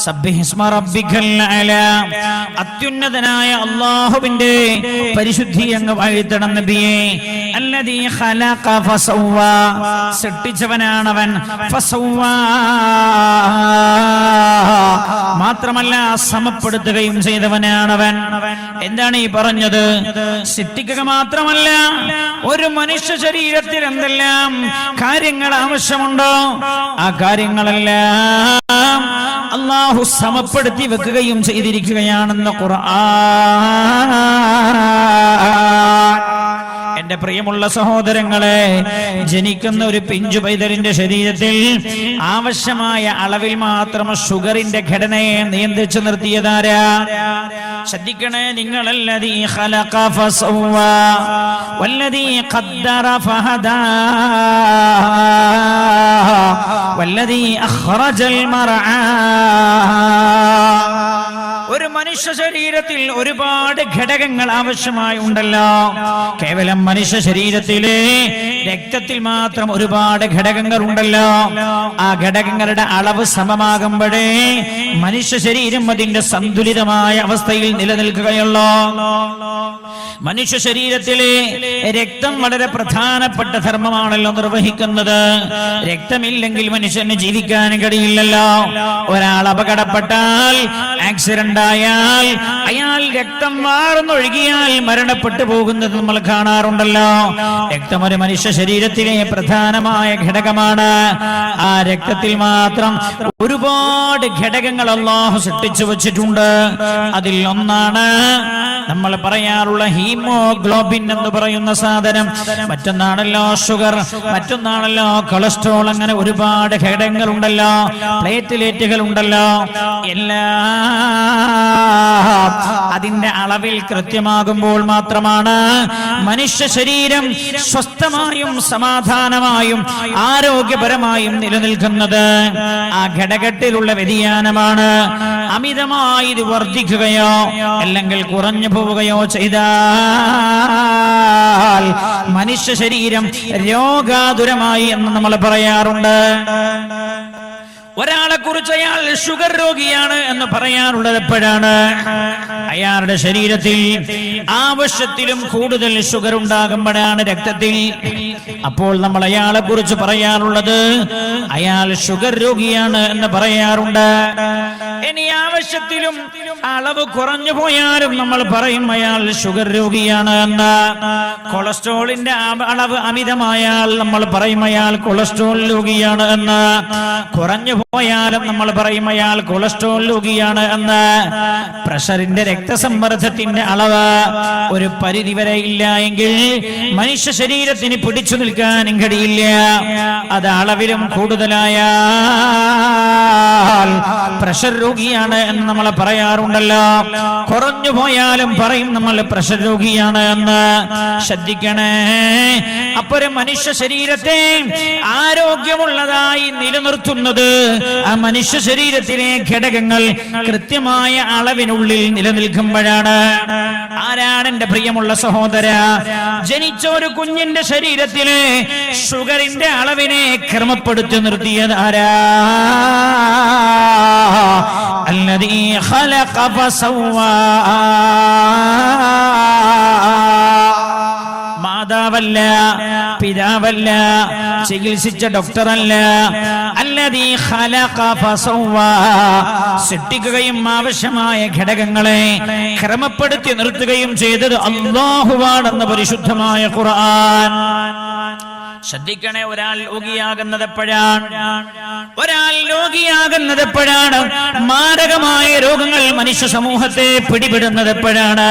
സബ്ബിഹിസ്മ റബ്ബിക്കൽ അലാ, അത്യുന്നതനായ അല്ലാഹുവിന്റെ പരിശുദ്ധി അങ്ങ് വാഴ്ത്തണം നബിയേ. അല്ലദീ ഖലഖ ഫസവ്വാ, സൃഷ്ടിച്ചവനാണവൻ. ഫസവ്വാ, മാത്രമല്ല സമപ്പെടുത്തുകയും ചെയ്തവനാണവൻ. എന്താണ് ഈ പറഞ്ഞത്? സൃഷ്ടിക്കുക മാത്രമല്ല, ഒരു മനുഷ്യ ശരീരത്തിൽ എന്തെല്ലാം കാര്യങ്ങൾ ആവശ്യമുണ്ടോ ആ കാര്യങ്ങളെല്ലാം അല്ലാഹു സമപ്പെടുത്തി വെക്കുകയും ചെയ്തിരിക്കുകയാണെന്ന് ഖുർആൻ. എന്റെ പ്രിയമുള്ള സഹോദരങ്ങളെ, ജനിക്കുന്ന ഒരു പിഞ്ചു പൈതലിന്റെ ശരീരത്തിൽ ആവശ്യമായ അളവിൽ മാത്രം ഷുഗറിന്റെ ഘടനയെ നിയന്ത്രിച്ചു നിർത്തിയതാരാ? ശ്രദ്ധിക്കണേ നിങ്ങൾ. അല്ലദീ ഖലഖ ഫസവ്വാ വല്ലദീ ഖദ്ദറ ഫഹദാ വല്ലദീ അഖ്റജൽ മർആ. ഒരു മനുഷ്യ ശരീരത്തിൽ ഒരുപാട് ഘടകങ്ങൾ ആവശ്യമായി ഉണ്ടല്ലോ. കേവലം മനുഷ്യ ശരീരത്തിലെ രക്തത്തിൽ മാത്രം ഒരുപാട് ഘടകങ്ങൾ ഉണ്ടല്ലോ. ആ ഘടകങ്ങളുടെ അളവ് സമമാകുമ്പോഴേ മനുഷ്യ ശരീരം അതിന്റെ സന്തുലിതമായ അവസ്ഥയിൽ നിലനിൽക്കുകയുള്ളൂ. മനുഷ്യ ശരീരത്തിലെ രക്തം വളരെ പ്രധാനപ്പെട്ട ധർമ്മമാണല്ലോ നിർവഹിക്കുന്നത്. രക്തമില്ലെങ്കിൽ മനുഷ്യന് ജീവിക്കാൻ കഴിയില്ലല്ലോ. ഒരാൾ അപകടപ്പെട്ടാൽ, ആക്സിഡന്റ് ആയാൽ, അയാൾ രക്തം വാർന്നൊഴുകിയാൽ മരണപ്പെട്ടു പോകുന്നത് നമ്മൾ കാണാറുണ്ടല്ലോ. രക്തം ഒരു മനുഷ്യ ശരീരത്തിലെ പ്രധാനമായ ഘടകമാണ്. ആ രക്തത്തിൽ മാത്രം ഒരുപാട് ഘടകങ്ങൾ അല്ലാഹു സൃഷ്ടിച്ചു വച്ചിട്ടുണ്ട്. അതിൽ ഒന്നാണ് നമ്മൾ പറയാറുള്ള ഹീമോഗ്ലോബിൻ എന്ന് പറയുന്ന സാധനം. മറ്റൊന്നാണല്ലോ ഷുഗർ, മറ്റൊന്നാണല്ലോ കൊളസ്ട്രോൾ. അങ്ങനെ ഒരുപാട് ഘടകങ്ങൾ ഉണ്ടല്ലോ, പ്ലേറ്റ്ലേറ്റുകൾ ഉണ്ടല്ലോ. എല്ലാം അതിന്റെ അളവിൽ കൃത്യമാകുമ്പോൾ മാത്രമാണ് മനുഷ്യ ശരീരം സ്വസ്ഥമായും സമാധാനമായും ആരോഗ്യപരമായും നിലനിൽക്കുന്നത്. ആ ഘടകത്തിലുള്ള വ്യതിയാനമാണ് അമിതമായി ഇത് വർദ്ധിക്കുകയോ അല്ലെങ്കിൽ കുറഞ്ഞു പോവുകയോ ചെയ്താൽ മനുഷ്യ ശരീരം രോഗാതുരമായി എന്ന് നമ്മൾ പറയാറുണ്ട്. ഒരാളെ കുറിച്ച് അയാൾ ഷുഗർ രോഗിയാണ് എന്ന് പറയാറുള്ളത് എപ്പോഴാണ്? അയാളുടെ ശരീരത്തിൽ ആവശ്യത്തിലും കൂടുതൽ ഷുഗർ ഉണ്ടാകുമ്പോഴാണ് രക്തത്തിൽ. അപ്പോൾ നമ്മൾ അയാളെ കുറിച്ച് പറയാറുള്ളത് അയാൾ ഷുഗർ രോഗിയാണ് എന്ന് പറയാറുണ്ട്. ഇനി ആവശ്യത്തിലും അളവ് കുറഞ്ഞു പോയാലും നമ്മൾ പറയും അയാൾ ഷുഗർ രോഗിയാണ് എന്ന്. കൊളസ്ട്രോളിന്റെ അളവ് അമിതമായാൽ നമ്മൾ പറയും അയാൾ കൊളസ്ട്രോൾ രോഗിയാണ് എന്ന്. കുറഞ്ഞു പോയാലും നമ്മൾ പറയും അയാൾ കൊളസ്ട്രോൾ രോഗിയാണ് എന്ന്. പ്രഷറിന്റെ രക്തസമ്മർദ്ദത്തിന്റെ അളവ് ഒരു പരിധി വരെ ഇല്ല എങ്കിൽ മനുഷ്യ ശരീരത്തിന് പിടിച്ചു നിൽക്കാനും കഴിയില്ല. അത് അളവിലും കൂടുതലായാൽ പ്രഷർ രോഗിയാണ് എന്ന് നമ്മൾ പറയാറുണ്ടല്ലോ. കുറഞ്ഞു പോയാലും പറയും നമ്മൾ പ്രഷർ രോഗിയാണ് എന്ന്. ശ്രദ്ധിക്കണേ. അപ്പൊ ഒരു മനുഷ്യ ശരീരത്തെ ആരോഗ്യമുള്ളതായി നിലനിർത്തുന്നത് ആ മനുഷ്യ ശരീരത്തിലെ ഘടകങ്ങൾ കൃത്യമായ അളവിനുള്ളിൽ നിലനിൽക്കുമ്പോഴാണ്. ആരാണ് എന്റെ പ്രിയമുള്ള സഹോദര? ജനിച്ച ഒരു കുഞ്ഞിന്റെ ശരീരത്തിലെ ഷുഗറിന്റെ അളവിനെ ക്രമപ്പെടുത്തി നിർത്തിയത് ആരാ? അല്ലദീ ഖലഖ ഫസവ്വാ. മാതാവല്ല, പിതാവല്ല, ചികിത്സിച്ച ഡോക്ടറല്ല. അല്ലദീ ഖലഖ ഫസവ്വാ, സൃഷ്ടിക്കുകയും ആവശ്യമായ ഘടകങ്ങളെ ക്രമപ്പെടുത്തി നിർത്തുകയും ചെയ്തത് അല്ലാഹുവാണെന്ന് പരിശുദ്ധമായ ഖുർആൻ. ശ്രദ്ധിക്കണേ. ഒരാൾ രോഗിയാകുന്നത് എപ്പോഴാണ്? ഒരാൾ രോഗിയാകുന്നത് എപ്പോഴാണ്? മാരകമായ രോഗങ്ങൾ മനുഷ്യ സമൂഹത്തെ പിടിപെടുന്നത് എപ്പോഴാണ്?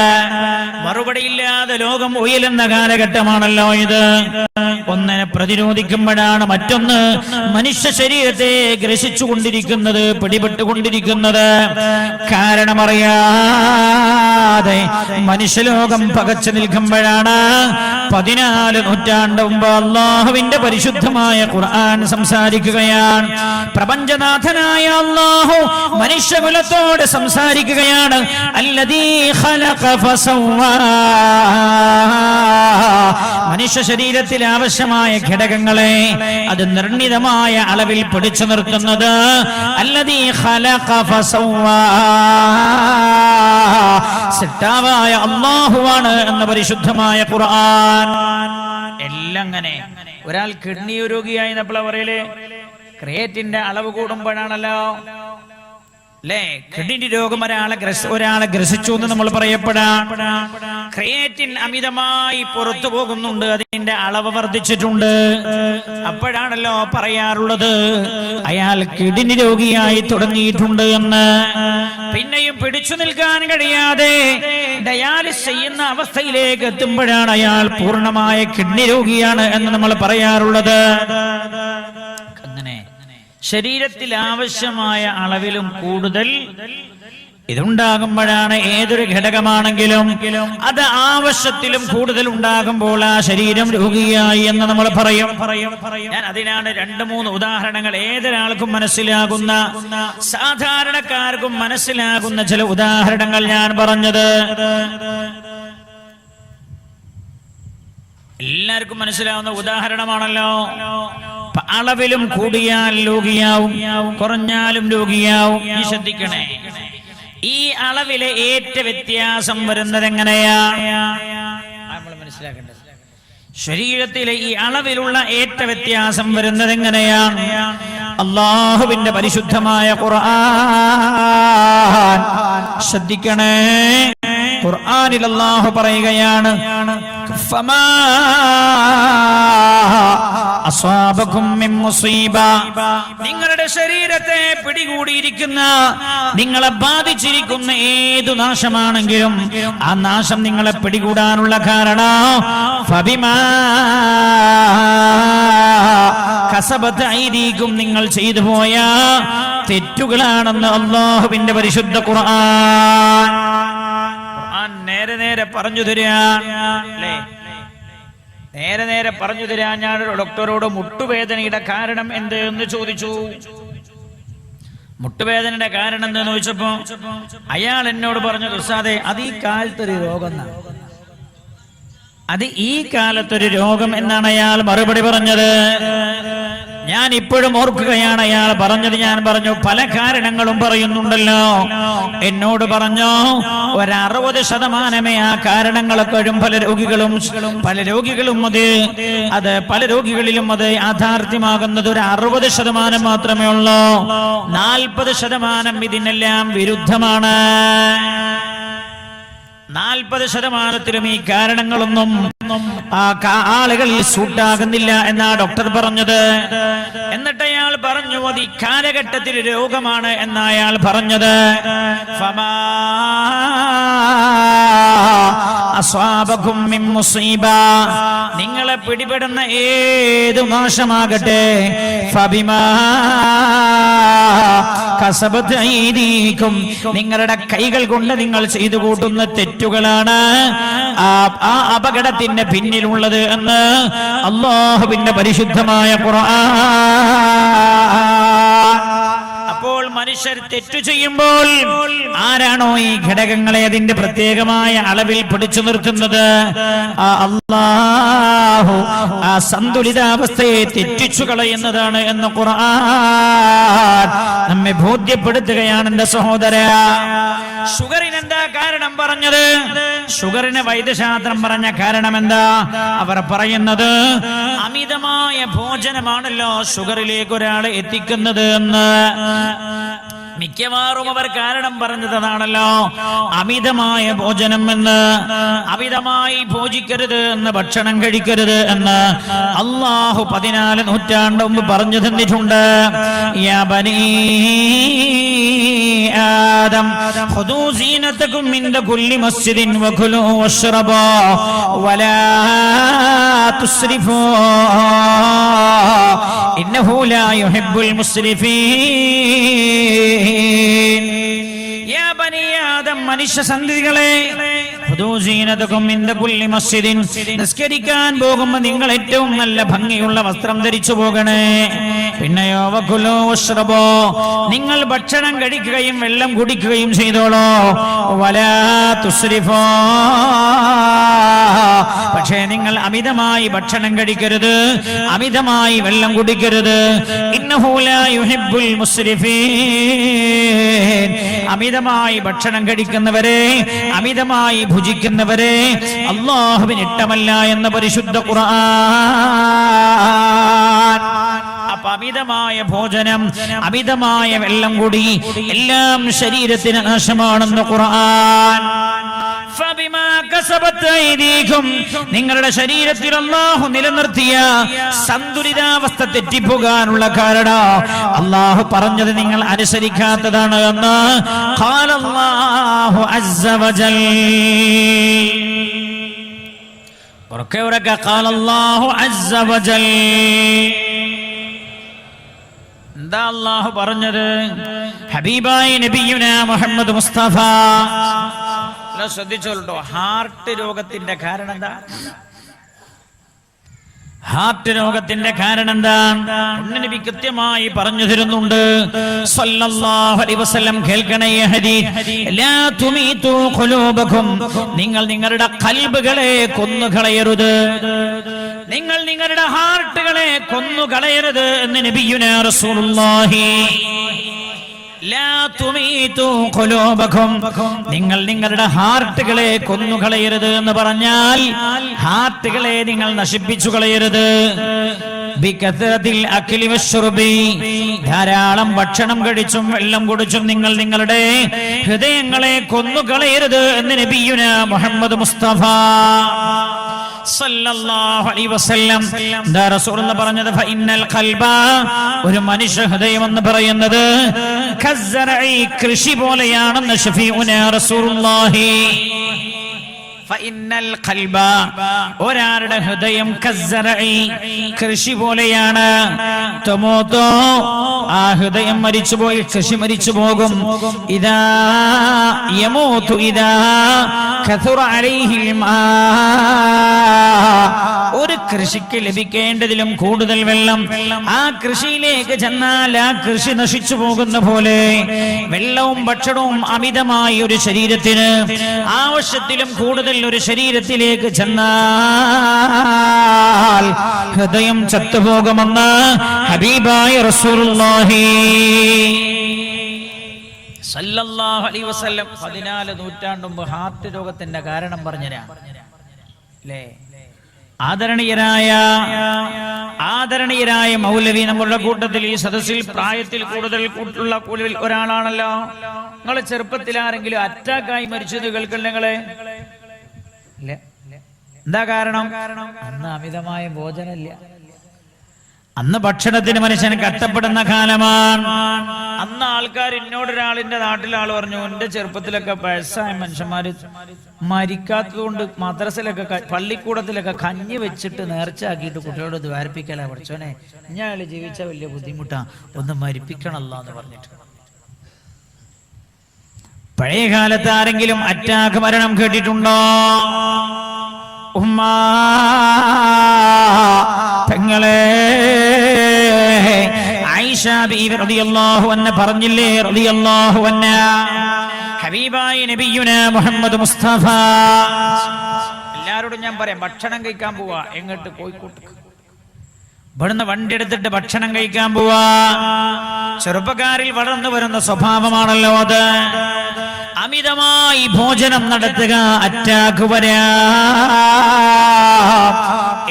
മറുപടിയില്ലാതെ ലോകം ഉയലുന്ന കാലഘട്ടമാണല്ലോ ഇത്. ഒന്നിനെ പ്രതിരോധിക്കുമ്പോഴാണ് മറ്റൊന്ന് മനുഷ്യ ശരീരത്തെ ഗ്രസിച്ചുകൊണ്ടിരിക്കുന്നത്, പിടിപെട്ടുകൊണ്ടിരിക്കുന്നത്. കാരണമറിയാതെ മനുഷ്യലോകം പകച്ചു നിൽക്കുമ്പോഴാണ് 14 നൂറ്റാണ്ട് മുമ്പ് അല്ലാഹു അല്ലാഹുവിന്റെ പരിശുദ്ധമായ ഖുർആൻ സംസാരിക്കുകയാണ്. പ്രപഞ്ചനാഥനായ അല്ലാഹു മനുഷ്യകുലത്തോട് സംസാരിക്കുകയാണ്. അല്ലദീ ഖലഖ ഫസവ്വാ, മനുഷ്യ ശരീരത്തിൽ ആവശ്യമായ ഘടകങ്ങളെ അത് നിർണിതമായ അളവിൽ പിടിച്ചു നിർത്തുന്നത് അല്ലദീ ഖലഖ ഫസവ്വാ, സൃഷ്ടാവായ അല്ലാഹുവാണ് എന്ന പരിശുദ്ധമായ ഖുർആൻ. എല്ലാം അങ്ങനെ. ഒരാൾ കിഡ്നി രോഗിയായി നമ്മൾ പറയലേ, ക്രിയേറ്റിന്റെ അളവ് കൂടുമ്പോഴാണല്ലോ അല്ലേ കിഡ്നി രോഗം ഒരാളെ ഗ്രസിച്ചു എന്ന് നമ്മൾ പറയപ്പെടാം. ക്രിയേറ്റിൻ അമിതമായി പുറത്തു പോകുന്നുണ്ട്, അതിന്റെ അളവ് വർദ്ധിച്ചിട്ടുണ്ട്. അപ്പോഴാണല്ലോ പറയാറുള്ളത് അയാൾ കിഡ്നി രോഗിയായി തുടങ്ങിയിട്ടുണ്ട് എന്ന്. പിന്നെയും പിടിച്ചു നിൽക്കാൻ കഴിയാതെ ഡയാലിസ് ചെയ്യുന്ന അവസ്ഥയിലേക്ക് എത്തുമ്പോഴാണ് അയാൾ പൂർണ്ണമായ കിഡ്നി രോഗിയാണ് എന്ന് നമ്മൾ പറയാറുള്ളത്. അങ്ങനെ ശരീരത്തിൽ ആവശ്യമായ അളവിലും കൂടുതൽ ഇതുണ്ടാകുമ്പോഴാണ് ഏതൊരു ഘടകമാണെങ്കിലും അത് ആവശ്യത്തിലും കൂടുതൽ ഉണ്ടാകുമ്പോൾ ആ ശരീരം രോഗിയായി എന്ന് നമ്മൾ പറയും. ഞാൻ അതിനാണ് 2-3 ഉദാഹരണങ്ങൾ ഏതൊരാൾക്കും മനസ്സിലാകുന്ന, സാധാരണക്കാർക്കും മനസ്സിലാകുന്ന ചില ഉദാഹരണങ്ങൾ ഞാൻ പറഞ്ഞത്. എല്ലാവർക്കും മനസ്സിലാവുന്ന ഉദാഹരണമാണല്ലോ. അളവിലും കൂടിയാൽ രോഗിയാവും, കുറഞ്ഞാലും രോഗിയാവും. ഈ ശ്രദ്ധിക്കണേ, ഈ അളവിലെ ഏറ്റ വ്യത്യാസം വരുന്നത് എങ്ങനെയാണ് നമ്മൾ മനസ്സിലാക്കേണ്ടത്. ശരീരത്തിലെ ഈ അളവിലുള്ള ഏറ്റ വ്യത്യാസം വരുന്നത് എങ്ങനെയാണ്? അല്ലാഹുവിന്റെ പരിശുദ്ധമായ ഖുർആൻ ശ്രദ്ധിക്കണേ. ഖുർആനിൽ അല്ലാഹു പറയുകയാണ്, ഫമാ അസ്വാബകും മിൻ മുസീബ, നിങ്ങളുടെ ശരീരത്തെ പിടികൂടിയിരിക്കുന്ന, നിങ്ങളെ ബാധിച്ചിരിക്കുന്ന ഏതു നാശമാണെങ്കിലും ആ നാശം നിങ്ങളെ പിടികൂടാനുള്ള കാരണം ഫബിമാ കസബത് ഐദീകും, നിങ്ങൾ ചെയ്തു പോയ തെറ്റുകളാണെന്ന് അല്ലാഹുവിന്റെ പരിശുദ്ധ ഖുർആൻ നേരെ പറഞ്ഞു തരാണ്. നേരെ പറഞ്ഞു തരാൻ ഞാൻ ഡോക്ടറോട് മുട്ടുവേദനയുടെ കാരണം എന്ത് എന്ന് ചോദിച്ചു. മുട്ടുവേദനയുടെ കാരണം എന്തെന്ന് ചോദിച്ചപ്പോ അയാൾ എന്നോട് പറഞ്ഞു, ഉസ്താദേ അത് ഈ കാലത്തൊരു രോഗം, അത് ഈ കാലത്തൊരു രോഗം എന്നാണ് അയാൾ മറുപടി പറഞ്ഞത്. ഞാൻ ഇപ്പോഴും ഓർക്കുകയാണ് അയാൾ പറഞ്ഞത്. ഞാൻ പറഞ്ഞു, പല കാരണങ്ങളും പറയുന്നുണ്ടല്ലോ. എന്നോട് പറഞ്ഞു, 60% ആ കാരണങ്ങളൊക്കെ പല രോഗികളും അത് പല രോഗികളിലും അത് യാഥാർത്ഥ്യമാകുന്നത് ഒരു 60% മാത്രമേ ഉള്ളൂ. 40% ഇതിനെല്ലാം വിരുദ്ധമാണ്. 40%ത്തിലും ഈ കാരണങ്ങളൊന്നും ആളുകളിൽ സൂട്ടാകുന്നില്ല എന്നാ ഡോക്ടർ പറഞ്ഞത്. എന്നിട്ട് അയാൾ പറഞ്ഞു, അത് ഈ കാലഘട്ടത്തിൽ രോഗമാണ് എന്നാ അയാൾ പറഞ്ഞത്. ഫമാ അസ്വാബകും മിൻ മുസീബ, നിങ്ങളെ പിടിപെടുന്ന ഏതു നാശമാകട്ടെ ഫബിമാ കസബത് ഐദീകും, നിങ്ങളുടെ കൈകൾ കൊണ്ട് നിങ്ങൾ ചെയ്തു കൂട്ടുന്ന തെറ്റുകളാണ് ആ അപകടത്തിന്റെ പിന്നിലുള്ളത് എന്ന് അല്ലാഹുവിന്റെ പരിശുദ്ധമായ ഖുർആൻ. അപ്പോൾ മനുഷ്യർ തെറ്റു ചെയ്യുമ്പോൾ ആരാണോ ഈ ഘടകങ്ങളെ അതിന്റെ പ്രത്യേകമായ അളവിൽ പിടിച്ചു നിർത്തുന്നത്, അല്ലാഹു ആ സന്തുലിതാവസ്ഥയെ തെറ്റിച്ചു കളയുന്നതാണ് എന്ന് ഖുർആൻ നമ്മെ ബോധ്യപ്പെടുത്തുകയാണ്. എന്റെ സഹോദര, ഷുഗറിന് എന്താ കാരണം പറഞ്ഞത്? ഷുഗറിന് വൈദ്യശാസ്ത്രം പറഞ്ഞ കാരണം എന്താ? അവർ പറയുന്നത് അമിതമായ ഭോജനമാണല്ലോ ഷുഗറിലേക്ക് ഒരാളെ എത്തിക്കുന്നത് എന്ന്. മിക്കവാറും അവർ കാരണം പറഞ്ഞതാണല്ലോ അമിതമായ ഭോജനം എന്ന്. അമിതമായി ഭോജിക്കരുത് എന്ന്, ഭക്ഷണം കഴിക്കരുത് എന്ന് അല്ലാഹു 14 നൂറ്റാണ്ട് മുമ്പ് പറഞ്ഞു തന്നിട്ടുണ്ട്. യാ ബനീ ആദം ഖുദൂ സീനതകും മിൻദ കുല്ലി മസ്ജിദിൻ വകുലൂ വശ്റബൂ വലാ തുസ്രിഫൂ ഇന്നഹു ലാ യുഹിബ്ബുൽ മുസ്രിഫീൻ. യാ ബനീ ആദം, മനുഷ്യ സന്തതികളെ, നിസ്കരിക്കാൻ പോകുമ്പോൾ നിങ്ങൾ ഏറ്റവും നല്ല ഭംഗിയുള്ള വസ്ത്രം ധരിച്ചു പോകണേ. പിന്നെയോ വകുലൂ വശ്റബൂ, നിങ്ങൾ ഭക്ഷണം കഴിക്കുകയും വെള്ളം കുടിക്കുകയും ചെയ്തോളൂ. വലാ തുസ്രിഫൂ, പക്ഷേ നിങ്ങൾ അമിതമായി ഭക്ഷണം കഴിക്കരുത്, അമിതമായി വെള്ളം കുടിക്കരുത്. ഇന്നഹു ലാ യുഹിബ്ബുൽ മുസ്രിഫീൻ, അമിതമായി ഭക്ഷണം കഴിക്കുന്നവരെ, അമിതമായി ഭുജിക്കുന്നവരെ അല്ലാഹുവിന് ഇഷ്ടമല്ല എന്ന് പരിശുദ്ധ ഖുർആൻ. അപ്പൊ അമിതമായ ഭോജനം, അമിതമായ വെള്ളം കൂടി എല്ലാം ശരീരത്തിന് നാശമാണെന്ന് ഖുർആൻ. നിങ്ങളുടെ ശരീരത്തിൽ അല്ലാഹു നിലനിർത്തിയ സന്തുലിതാവസ്ഥ തെറ്റിപ്പോകാനുള്ള കാരണം അല്ലാഹു പറഞ്ഞത് നിങ്ങൾ അനുസരിക്കാത്തതാണ് എന്ന് ഖാലല്ലാഹു അസ്സ വജൽ. ഉറക്കെ ഉറക്കെ ഖാലല്ലാഹു അസ്സ വജൽ. എന്താ അല്ലാഹു പറഞ്ഞത്? ഹബീബായ നബിയുനാ മുഹമ്മദ് മുസ്തഫ ശ്രദ്ധിച്ചോളൂ. ഹാർട്ട് രോഗത്തിന്റെ കാരണം എന്താ? ഹാർട്ട് രോഗത്തിന്റെ കാരണം എന്താ? നബി കൃത്യമായി പറഞ്ഞു തരുന്നുണ്ട് സല്ലല്ലാഹു അലൈഹി വസല്ലം. കേൾക്കണേ ഹദീസ്. ലാ തുമീതു ഖുലൂബകും, നിങ്ങൾ നിങ്ങളുടെ ഖൽബുകളെ കൊന്നുകളയരുത്, നിങ്ങൾ നിങ്ങളുടെ ഹാർട്ടുകളെ കൊന്നുകളയരുത് എന്ന് നബിയുനാ റസൂലുള്ളാഹി. ലാ തുമീതു ഖുലൂബകും, നിങ്ങൾ നിങ്ങളുടെ ഹാർട്ടുകളെ കൊന്നുകളയരുത് എന്ന് പറഞ്ഞാൽ ഹാർട്ടുകളെ നിങ്ങൾ നശിപ്പിച്ചു കളയരുത്. ബികഥറത്തിൽ അക്ലി വശ്റുബി, ധാരാളം ഭക്ഷണം കഴിച്ചും വെള്ളം കുടിച്ചും നിങ്ങൾ നിങ്ങളുടെ ഹൃദയങ്ങളെ കൊന്നുകളയരുത് എന്ന് നബിയുനാ മുഹമ്മദ് മുസ്തഫ സല്ലല്ലാഹു അലൈഹി വസല്ലം. ദാ റസൂലുള്ളാഹി പറഞ്ഞത് ഫഇന്നൽ ഖൽബ, ഒരു മനുഷ്യ ഹൃദയം എന്ന് പറയുന്നത് കസ്സറഇ, കൃഷി പോലെയാണെന്ന് ശഫീഉനാ റസൂലുള്ളാഹി. ഫഇന്നൽ ഖൽബ, ഒരാളുടെ ഹൃദയം കസ്സറഇ, കൃഷി പോലെയാണ്. തമൂതു, ആ ഹൃദയം മരിച്ചുപോയി, കൃഷി മരിച്ചു പോകും. ഇദാ യമൂതു ഇദാ കഥുറ അലൈഹിൽ മാ, ഒരു കൃഷിക്ക് ലഭിക്കേണ്ടതിലും കൂടുതൽ വെള്ളം ആ കൃഷിയിലേക്ക് ചെന്നാൽ ആ കൃഷി നശിച്ചു പോകുന്ന പോലെ വെള്ളവും ഭക്ഷണവും അമിതമായി ഒരു ശരീരത്തിന് ആവശ്യത്തിലും കൂടുതൽ ഒരു ശരീരത്തിലേക്ക് ചെന്നാൽ ഹൃദയം ചത്തുപോകുമെന്ന് ഹബീബായ റസൂലുള്ളാഹി സല്ലല്ലാഹു അലൈഹി വസല്ലം 14 നൂറ്റാണ്ട് മുമ്പ് ഹാർട്ട് രോഗത്തിന്റെ കാരണം പറഞ്ഞുതരാം അല്ലേ. ആദരണീയരായ മൗലവി നമ്മളുടെ കൂട്ടത്തിൽ ഈ സദസ്സിൽ പ്രായത്തിൽ കൂടുതൽ ഉള്ള ഒരാളാണല്ലോ. നിങ്ങൾ ചെറുപ്പത്തിൽ ആരെങ്കിലും അറ്റാക്കായി മരിച്ചത് കേൾക്കണ്ട നിങ്ങളെ? എന്താ കാരണം? അന്ന് അമിതമായ ഭോജനമില്ല, അന്ന് ഭക്ഷണത്തിന് മനുഷ്യൻ കഷ്ടപ്പെടുന്ന കാലമാണ്. അന്ന് ആൾക്കാർ, എന്നോടൊരാളിന്റെ നാട്ടിലെ ആൾ പറഞ്ഞു, എന്റെ ചെറുപ്പത്തിലൊക്കെ വയസ്സായ മനുഷ്യന്മാര് മരിക്കാത്തത് കൊണ്ട് മദ്രസയിലൊക്കെ പള്ളിക്കൂടത്തിലൊക്കെ കഞ്ഞി വെച്ചിട്ട് നേർച്ചയാക്കിയിട്ട് കുട്ടികളോട് ദ്വാരിപ്പിക്കല. പഠിച്ചോനെ, ഞാൻ ജീവിച്ച വലിയ ബുദ്ധിമുട്ടാ, ഒന്ന് മരിപ്പിക്കണല്ലോ എന്ന് പറഞ്ഞിട്ട്. പഴയ കാലത്ത് ആരെങ്കിലും അറ്റാക്ക് മരണം കേട്ടിട്ടുണ്ടോ? ഉമ്മാ പെങ്ങളെ, ആയിഷ ബീവി റളിയല്ലാഹു അൻഹ പറഞ്ഞില്ലേ, റളിയല്ലാഹു അൻഹ, ഹബീബായ നബിയുനാ മുഹമ്മദ് മുസ്തഫ. എല്ലാരോടും ഞാൻ പറയാം, ഭക്ഷണം കഴിക്കാൻ പോവാ എങ്ങോട്ട്? കോഴിക്കോട്ട്. ഇവിടുന്ന് വണ്ടി എടുത്തിട്ട് ഭക്ഷണം കഴിക്കാൻ പോവാ. ചെറുപ്പക്കാരിൽ വളർന്നു വരുന്ന സ്വഭാവമാണല്ലോ അത്. അമിതമായി ഭോജനം നടത്തുക, അറ്റാക്ക് വരാ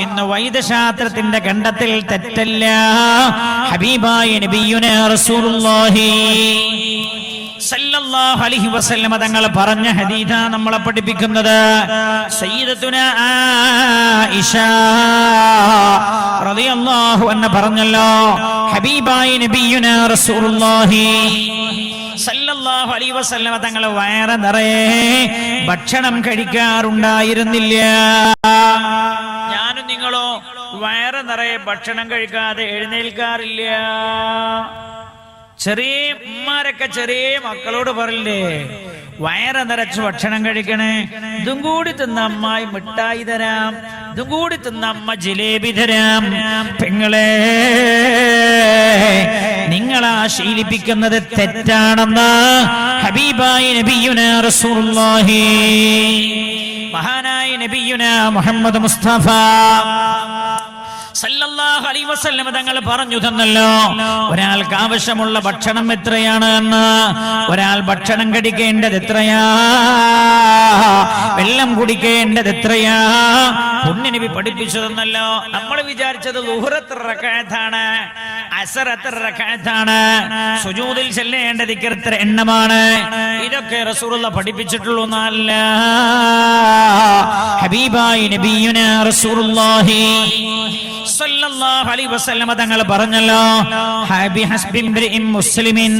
എന്ന് വൈദ്യശാസ്ത്രത്തിന്റെ ഖണ്ഡത്തിൽ തെറ്റല്ല. ഹബീബായ നബിയുനാ റസൂലുള്ളാഹി സല്ലല്ലാഹു അലൈഹി വസല്ലം തങ്ങൾ പറഞ്ഞ ഹദീസാ നമ്മളെ പഠിപ്പിക്കുന്നത്. സയ്യിദത്തുനാ ആയിഷ റളിയല്ലാഹു അൻഹ പറഞ്ഞല്ലോ, ഹബീബായ നബിയുനാ റസൂലുള്ളാഹി സല്ലല്ലാഹു അലൈഹി വസല്ലം തങ്ങൾ വയറ് നിറയെ ഭക്ഷണം കഴിക്കാറുണ്ടായിരുന്നില്ല. ഞാനും നിങ്ങളോ വയറ് നിറയെ ഭക്ഷണം കഴിക്കാതെ എഴുന്നേൽക്കാറില്ല. ചെറിയ ഉമ്മാരൊക്കെ ചെറിയ മക്കളോട് പറയില്ലേ, വയറ് നിറച്ച് ഭക്ഷണം കഴിക്കണേ, ഇതും കൂടി തിന്ന അമ്മായി മിഠായി തരാം, ഇതും കൂടി തിന്ന അമ്മ ജിലേബി തരാം. പെങ്ങളെ, നിങ്ങളാ ശീലിപ്പിക്കുന്നത് തെറ്റാണെന്ന് ഹബീബായി നബിയുനാ റസൂലുള്ളാഹി, മഹാനായ നബിയുനാ മുഹമ്മദ് മുസ്തഫ സല്ലല്ലാഹു അലൈഹി വസല്ലം തങ്ങൾ പറഞ്ഞു തന്നല്ലോ, ഒരാൾക്ക് ആവശ്യമുള്ള ഭക്ഷണം എത്രയാണ് എന്ന്, ഒരാൾ ഭക്ഷണം കഴിക്കേണ്ടത് എത്രയാ, വെള്ളം കുടിക്കേണ്ടത് എത്രയാ, പുണ്യനബി പഠിപ്പിച്ചു തന്നല്ലോ. നമ്മൾ വിചാരിച്ചത് ളുഹ്ർ എത്ര റക്അത്താണ്, അസ്ർ എത്ര റക്അത്താണ്, സുജൂദിൽ ചെല്ലേണ്ട ദിക്ർ എത്ര എണ്ണമാണ്, ഇതൊക്കെ റസൂലുള്ളാഹി പഠിപ്പിച്ചിട്ടുള്ളൂ എന്നല്ല. ഹബീബായി നബിയുനാ റസൂലുള്ളാഹി സല്ലല്ലാഹു അലൈഹി വസല്ലം തങ്ങൾ പറഞ്ഞല്ലോ, ഹസ്ബി ഇംറിഇൻ മുസ്ലിമിൻ,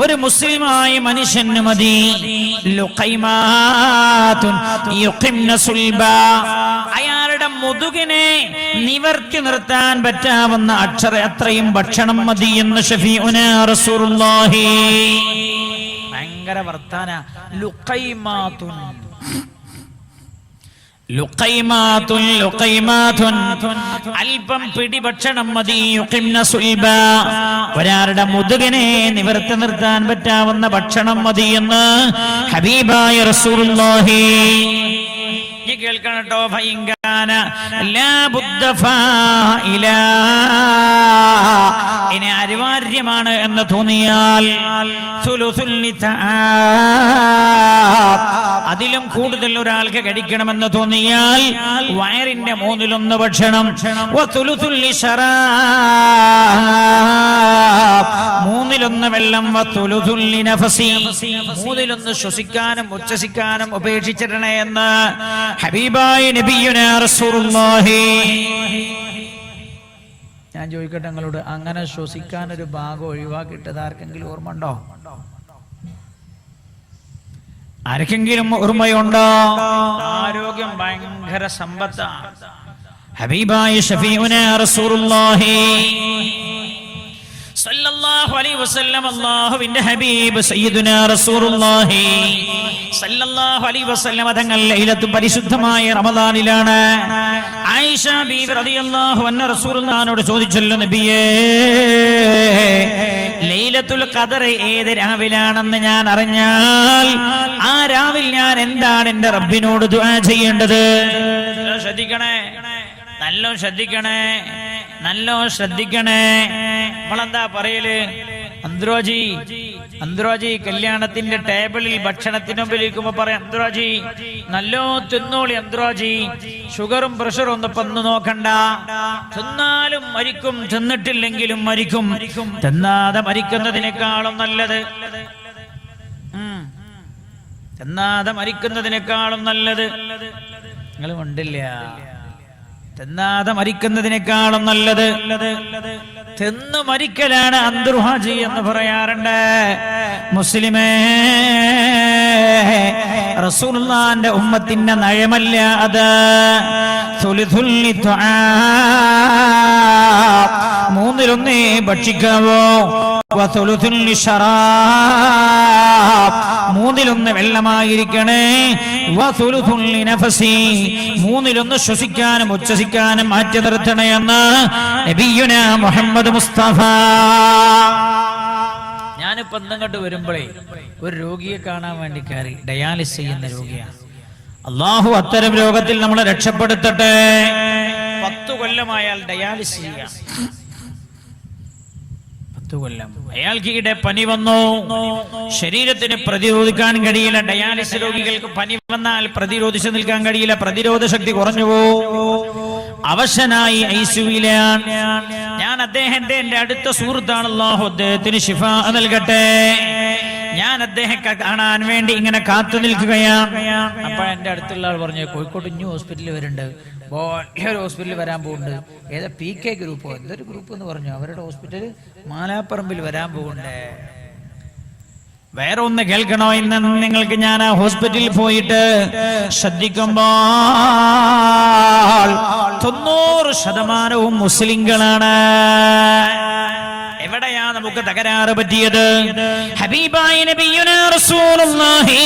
ഒരു മുസ്ലിമായ മനുഷ്യന് മതി ലുഖൈമാതുൻ യുഖിംന സുൽബാ, അയാളുടെ മുതുകിനെ നിവർത്തി നിർത്താൻ പറ്റാവുന്ന അത്രയും ഭക്ഷണം മതി എന്ന് ഷഫീഉനാ റസൂലുള്ളാഹി. ഭയങ്കര വർത്താന. ലുഖൈമാതുൻ ലുഖൈമാതുൻ ലുഖൈമാതുൻ, അല്പം പിടി ഭക്ഷണം മതി. യുഖിംന സുൽബാ, ഒരാളുടെ മുതുകിനെ നിവർത്തി നിർത്താൻ പറ്റാവുന്ന ഭക്ഷണം മതി എന്ന് ഹബീബായ റസൂലുള്ളാഹി. നീ കേൾക്കണം കേട്ടോ. ഭയങ്കാന ലാ ബുദ്ദ ഫാഇലാ, ഇനി അനിവാര്യമാണ് എന്ന് തോന്നിയാൽ സുലുസുൽ നിതാഅ്, അതിലും കൂടുതൽ ഒരാൾക്ക് കഴിക്കണമെന്ന് തോന്നിയാൽ വയറിന്റെ 1/3 ഭക്ഷണം, വസുലുസുൽ ലിശറാബ്, 1/3 വെള്ളം, വസുലുസുൽ ലിനഫസി, 1/3 ശ്വസിക്കാനും ഉച്ഛസിക്കാനും ഉപേക്ഷിച്ചിടണേ എന്ന് ഹബീബായ നബിയുനാ റസൂലുള്ളാഹി. ഞാൻ ചോദിക്കട്ടെ നിങ്ങളോട്, അങ്ങനെ ശ്വസിക്കാൻ ഒരു ഭാഗം ഒഴിവാക്കിയിട്ടത് ആർക്കെങ്കിലും ഓർമ്മ ഉണ്ടോ? ആർക്കെങ്കിലും ഓർമ്മയുണ്ടോ? ആരോഗ്യം ഭയങ്കര സമ്പത്താണ്. ഹബീബായ ഷഫീഉനാ റസൂലുള്ളാഹി സല്ലല്ലാഹു അലൈഹി വസല്ലം, അല്ലാഹുവിന്റെ ഹബീബ് സയ്യിദുനാ റസൂലുള്ളാഹി സല്ലല്ലാഹു അലൈഹി വസല്ലം തങ്ങൾ ലൈലത്തുൽ പരിശുദ്ധമായ റമദാനിലാണ്. ആയിഷ ബീവി റളിയല്ലാഹു അൻഹ റസൂലുള്ളാഹിനോട് ചോദിച്ചല്ലോ, നബിയേ, ലൈലത്തുൽ ഖദർ ഏത് രാവിലാണെന്ന് ഞാൻ അറിഞ്ഞാൽ ആ രാവിൽ ഞാൻ എന്താണ് എന്റെ റബ്ബിനോട് ദുആ ചെയ്യേണ്ടത്? ശ്രദ്ധിക്കണേ, നല്ലോ ശ്രദ്ധിക്കണേ, നല്ലോ ശ്രദ്ധിക്കണേ. നമ്മളെന്താ പറയല്? അന്ത്രോജി കല്യാണത്തിന്റെ ടേബിളിൽ ഭക്ഷണത്തിന് മുമ്പിൽ ഇരിക്കുമ്പോ പറയാം, അന്ത്രോജി നല്ലോ തിന്നോളി, അന്ത്രോജി ഷുഗറും പ്രഷറും ഒന്നും പന്ന് നോക്കണ്ട, തിന്നാലും മരിക്കും, തിന്നിട്ടില്ലെങ്കിലും മരിക്കും, തിന്നാതെ മരിക്കുന്നതിനേക്കാളും നല്ലത്, തിന്നാതെ മരിക്കുന്നതിനേക്കാളും നല്ലത്, നിങ്ങൾ ഉണ്ടില്ല, തിന്നാതെ മരിക്കുന്നതിനേക്കാളും നല്ലത് തിന്നു മരിക്കലാണ് അന്തർഹാജി എന്ന് പറയാറുണ്ട്. മുസ്ലിമേ, റസൂലുള്ളാഹിന്റെ ഉമ്മത്തിന്റെ നയമല്ല അത്. മൂന്നിലൊന്നേ ഭക്ഷിക്കാവോ, മൂന്നിലൊന്ന് വെള്ളമായിരിക്കണേ, മൂന്നിലൊന്ന് ശ്വസിക്കാനും ഉച്ഛസിക്കാനും മാറ്റി നിർത്തണേ എന്ന് നബിയുനാ മുഹമ്മദ് മുസ്തഫ. ഞാനിപ്പോ ഇങ്ങോട്ട് വരുമ്പോഴേ ഒരു രോഗിയെ കാണാൻ വേണ്ടി കയറി, ഡയാലിസിസ് ചെയ്യുന്ന രോഗിയാണ്. അള്ളാഹു അത്തരം രോഗത്തിൽ നമ്മളെ രക്ഷപ്പെടുത്തട്ടെ. 10 കൊല്ലമായാൽ ഡയാലിസിസ് ചെയ്യാം. 10 കൊല്ലം. അയാൾക്ക് ഈടെ പനി വന്നു, ശരീരത്തിന് പ്രതിരോധിക്കാൻ കഴിയില്ല. ഡയാലിസിസ് രോഗികൾക്ക് പനി വന്നാൽ പ്രതിരോധിച്ചു നിൽക്കാൻ കഴിയില്ല, പ്രതിരോധ ശക്തി കുറഞ്ഞു പോകും. അവശനായി ഐസിയുവിലാണ്. ഞാൻ അദ്ദേഹത്തെ, എന്റെ അടുത്ത സുഹൃത്താണ്, അല്ലാഹു അദ്ദേഹത്തിന് ശിഫ നൽകട്ടെ. ഞാൻ അദ്ദേഹത്തെ കാണാൻ വേണ്ടി ഇങ്ങനെ കാത്തു നിൽക്കുകയാണ്. അപ്പൊ എന്റെ അടുത്തുള്ള ആൾ പറഞ്ഞു, കോഴിക്കോട് ന്യൂ ഹോസ്പിറ്റലിൽ വരുന്നുണ്ട്, ഒരു ഹോസ്പിറ്റലിൽ വരാൻ പോകുന്നുണ്ട്. ഏതാ PK ഗ്രൂപ്പോ എന്തൊരു ഗ്രൂപ്പ് എന്ന് പറഞ്ഞു, അവരുടെ ഹോസ്പിറ്റൽ മാലാപ്പറമ്പിൽ വരാൻ പോകുന്നുണ്ട്. വേറെ ഒന്ന് കേൾക്കണോ? ഇന്ന് നിങ്ങൾക്ക് ഞാൻ ആ ഹോസ്പിറ്റലിൽ പോയിട്ട് ശ്രദ്ധിക്കുമ്പോൾ 90% മുസ്ലിങ്ങളാണ്. എവിടെയാ നമുക്ക് തകരാറ് പറ്റിയത്? ഹബീബായ നബിയുനാ റസൂലുള്ളാഹി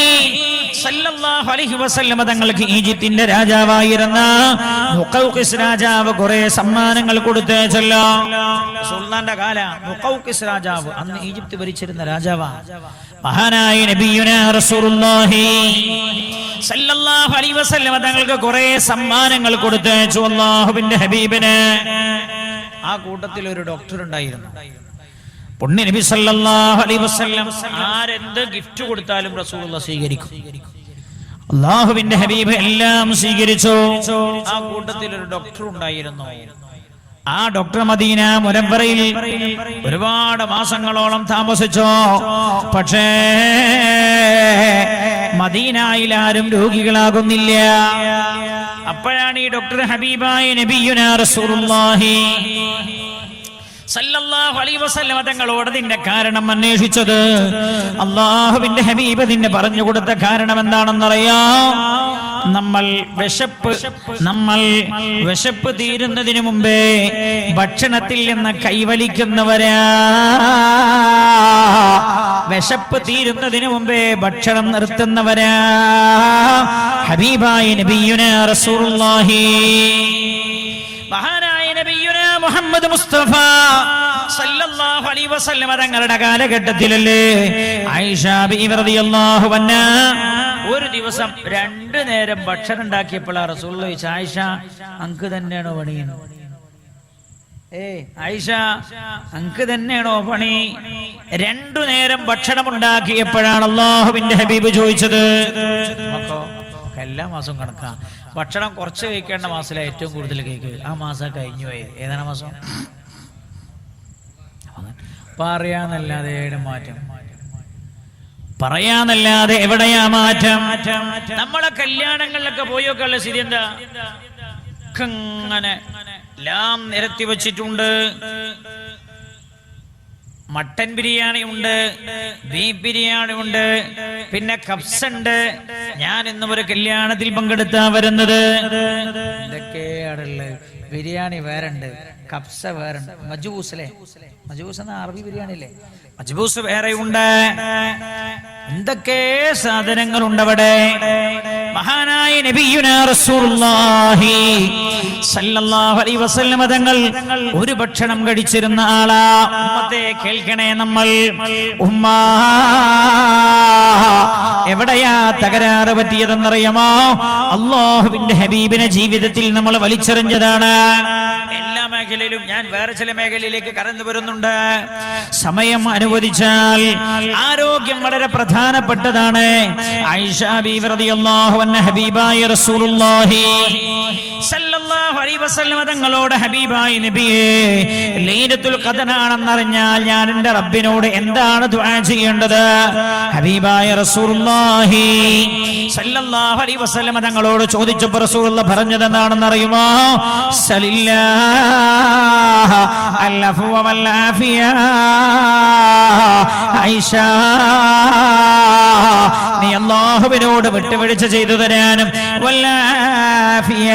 സല്ലല്ലാഹു അലൈഹി വസല്ലം തങ്ങൾക്ക് ഈജിപ്തിന്റെ രാജാവായിരുന്ന മുഖൗഖിസ് രാജാവ് കുറെ സമ്മാനങ്ങൾ കൊടുത്തയച്ചല്ലോ. സുൽത്താന്റെ കാല മുഖൗഖിസ് രാജാവ് അന്ന് ഈജിപ്ത് ഭരിച്ചിരുന്ന രാജാവാ. മഹാനായ നബിയുനാ റസൂലുള്ളാഹി സല്ലല്ലാഹു അലൈഹി വസല്ലം തങ്ങൾക്ക് കുറെ സമ്മാനങ്ങൾ കൊടുത്തയച്ചു അല്ലാഹുവിന്റെ ഹബീബിന്. ആ കൂട്ടത്തിൽ ഒരു ഡോക്ടർ ഉണ്ടായിരുന്നു. പുണ്യ നബി സല്ലല്ലാഹു അലൈഹി വസല്ലം ആരെന്ത് ഗിഫ്റ്റ് കൊടുത്താലും റസൂലുള്ളാഹി സ്വീകരിക്കും. അല്ലാഹുവിന്റെ ഹബീബ് എല്ലാം സ്വീകരിച്ചു. ആ കൂട്ടത്തിൽ ഒരു ഡോക്ടർ ഉണ്ടായിരുന്നു. ആ ഡോക്ടർ മദീന മുനവ്വറയിൽ ഒരുപാട് മാസങ്ങളോളം താമസിച്ചു. പക്ഷേ മദീനയിൽ ആരും രോഗികളാകുന്നില്ല. അപ്പോഴാണ് ഈ ഡോക്ടർ ഹബീബായ നബിയുനാ റസൂലുള്ളാഹി സല്ലല്ലാഹു അലൈഹി വസല്ലം തങ്ങളോട് ഇതിന്റെ കാരണം അന്വേഷിച്ചത്. അല്ലാഹുവിന്റെ ഹബീബ് ഇതിന് പറഞ്ഞു കൊടുത്ത കാരണം എന്താണെന്നറിയാം? നമ്മൾ വിശപ്പ് തീരുന്നതിന് മുമ്പേ ഭക്ഷണത്തിൽ നിന്ന് കൈവലിക്കുന്നവരാ. വിശപ്പ് തീരുന്നതിന് മുമ്പേ ഭക്ഷണം നിർത്തുന്നവരാ. ഹബീബായ നബിയുനാ റസൂലുള്ളാഹി മഹാനായ നബിയുനാ മുഹമ്മദ് മുസ്തഫ സല്ലല്ലാഹു അലൈഹി വസല്ലം തങ്ങളുടെ കാലഘട്ടത്തിലല്ലേ ആയിഷ ബീവി റളിയല്ലാഹു അൻഹാ ഒരു ദിവസം 2 നേരം ഭക്ഷണം ഉണ്ടാക്കിയപ്പോൾ റസൂലുള്ളാഹി ചോദിച്ചു, ആയിഷ അങ്ക് തന്നെയാണോ പണി? ആയിഷ അങ്ക് തന്നെയാണോ പണി? 2 നേരം ഭക്ഷണം ഉണ്ടാക്കിയപ്പോഴാണ് അല്ലാഹുവിന്റെ ഹബീബ് ചോദിച്ചത്. എല്ലാ മാസവും കണക്കാ. ഭക്ഷണം കുറച്ച് കഴിക്കേണ്ട മാസത്തിലാണ് ഏറ്റവും കൂടുതൽ കഴിക്കുക. ആ മാസം കഴിഞ്ഞു പോയി. ഏതാണ് മാസം? പറയാന്നല്ലാതെ മാറ്റം, പറയാന്നല്ലാതെ എവിടെയാ മാറ്റം? നമ്മളെ കല്യാണങ്ങളിലൊക്കെ പോയൊക്കെ ഉള്ള സ്ഥിതി എന്താ? അങ്ങനെ എല്ലാം നിരത്തി വച്ചിട്ടുണ്ട്. മട്ടൻ ബിരിയാണി ഉണ്ട്, ബീഫ് ബിരിയാണി ഉണ്ട്, പിന്നെ കബ്സ ഉണ്ട്. ഞാൻ ഇന്നും ഒരു കല്യാണത്തിൽ പങ്കെടുത്താ വരുന്നത്. ഇതൊക്കെയാണുള്ളത്. ബിരിയാണി വേറുണ്ട്, കബ്സ വേറുണ്ട്, മജ്ബൂസ് അല്ലേ? മജ്ബൂസ് എന്ന അറബി ബിരിയാണി അല്ലേ? മജ്ബൂസ് വേറെ ഉണ്ട്. എന്തൊക്കെ സാധനങ്ങളുണ്ട് അവിടെ. മഹാനായ നബിയുനാ റസൂലുള്ളാഹി സല്ലല്ലാഹു അലൈഹി വസല്ലം തങ്ങൾ ഒരു ഭക്ഷണം കഴിച്ചിരുന്ന ആളാ. ഉമ്മത്തെ കേൾക്കണേ, നമ്മൾ ഉമ്മ എവിടെയാ തകരാറ് പറ്റിയതെന്നറിയാമോ? അല്ലാഹുവിന്റെ ഹബീബിനെ ജീവിതത്തിൽ നമ്മൾ വലിച്ചെറിഞ്ഞതാണ്. എല്ലാ മേഖലയിലും ഞാൻ വേറെ ചില മേഖലയിലേക്ക് കടന്നു വരുന്നുണ്ട്. സമയം അനുവദിച്ചാൽ ആരോഗ്യം വളരെ പ്രധാനപ്പെട്ടതാണ്. ആയിഷ ബീവി റളിയല്ലാഹു അൻഹ ഹബീബായ റസൂലുള്ളാഹി സല്ലല്ലാഹു അലൈഹി വസല്ലം തങ്ങളോട്, ഹബീബായ നബിയേ, ലൈലത്തുൽ ഖദറാണെന്നറിഞ്ഞാൽ ഞാൻ എൻ്റെ റബ്ബിനോട് എന്താണ് ദുആ ചെയ്യേണ്ടത്? ഹബീബായ റസൂലുള്ളാഹി സല്ലല്ലാഹു അലൈഹി വസല്ലം തങ്ങളോട് ചോദിച്ചപ്പോൾ റസൂലുള്ളാഹി പറഞ്ഞത് എന്താണെന്ന് അറിയുമോ? സലില്ലാഹ അൽഅഫ്വ വൽ ആഫിയ. ആയിഷ, നീ അല്ലാഹുവിനോട് വിട്ടുവീഴ്ച ചെയ്തു തരാനും വല്ലാഫിയ,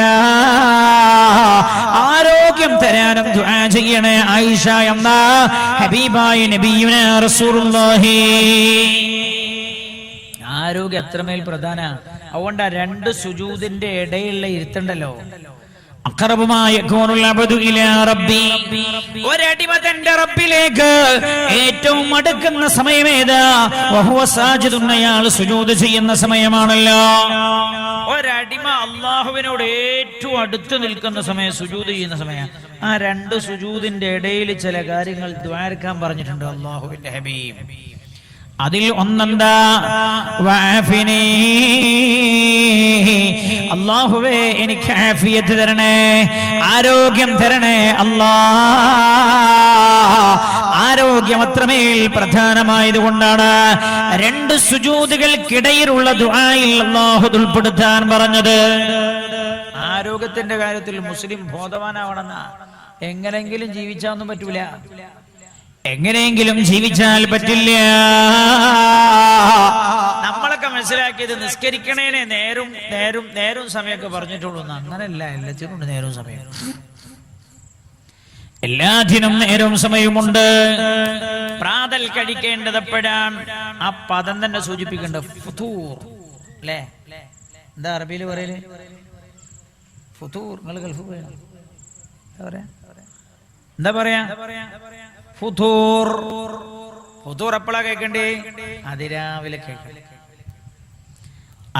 ആരോഗ്യം തരാനും ദുആ ചെയ്യണേ ആയിഷ എന്ന ഹബീബായ നബിയുനാ റസൂലുള്ളാഹി. ആരോഗ്യം അത്രമേൽ പ്രധാന. അതുകൊണ്ട് 2 സുജൂദിന്റെ ഇടയിലുള്ള ഇരുത്തുണ്ടല്ലോ, ഒരടിമ തന്റെ റബ്ബിലേക്ക് ഏറ്റവും അടുക്കുന്ന സമയമേതാ? അയാൾ സുജൂദ് ചെയ്യുന്ന സമയമാണല്ലോ. ഒരടിമ അള്ളാഹുവിനോട് ഏറ്റവും അടുത്ത് നിൽക്കുന്ന സമയം സുജൂദ് ചെയ്യുന്ന സമയം. ആ 2 സുജൂദിന്റെ ഇടയിൽ ചില കാര്യങ്ങൾ ദ്വാരക്കാൻ പറഞ്ഞിട്ടുണ്ട് അള്ളാഹുവിന്റെ ഹബീബ്. അതിൽ ഒന്നെന്താ? വഅഫിനി, അല്ലാഹുവേ എനിക്ക് ആഫിയത്ത് തരണേ, ആരോഗ്യം തരണേ അല്ലാ. ആരോഗ്യം അത്രമേൽ പ്രധാനമായതുകൊണ്ടാണ് 2 സുജൂദുകൾക്കിടയിലുള്ള ദുആയിൽ അല്ലാഹു ഉൾപ്പെടുത്താൻ പറഞ്ഞത്. ആരോഗ്യത്തിന്റെ കാര്യത്തിൽ മുസ്ലിം ബോധവാനാവണമെന്ന. എങ്ങനെങ്കിലും ജീവിച്ചാന്നും പറ്റൂല, എങ്ങനെയെങ്കിലും ജീവിച്ചാൽ പറ്റില്ല. നമ്മളൊക്കെ മനസ്സിലാക്കിയത് നിസ്കരിക്കണേനെ നേരും സമയമൊക്കെ പറഞ്ഞിട്ടുള്ളൂ. അങ്ങനെയല്ല, എല്ലാത്തിനും ഉണ്ട് നേരവും സമയം. എല്ലാത്തിനും നേരവും സമയമുണ്ട്. പ്രാതൽ കഴിക്കേണ്ടത് എപ്പോഴാണ്? ആ പദം തന്നെ സൂചിപ്പിക്കേണ്ടത് ഫുതൂർ. അല്ലേ? എന്താ അറബിയിൽ പറയല്? ഫുതൂർ. നിങ്ങൾ ഗൾഫ് പോയ എന്താ പറയാ? ഫുതൂർ. ഫുതൂർ എപ്പോഴാ കേൾക്കണ്ടേ? അതിരാവിലെ കേൾക്കണ്ടേ.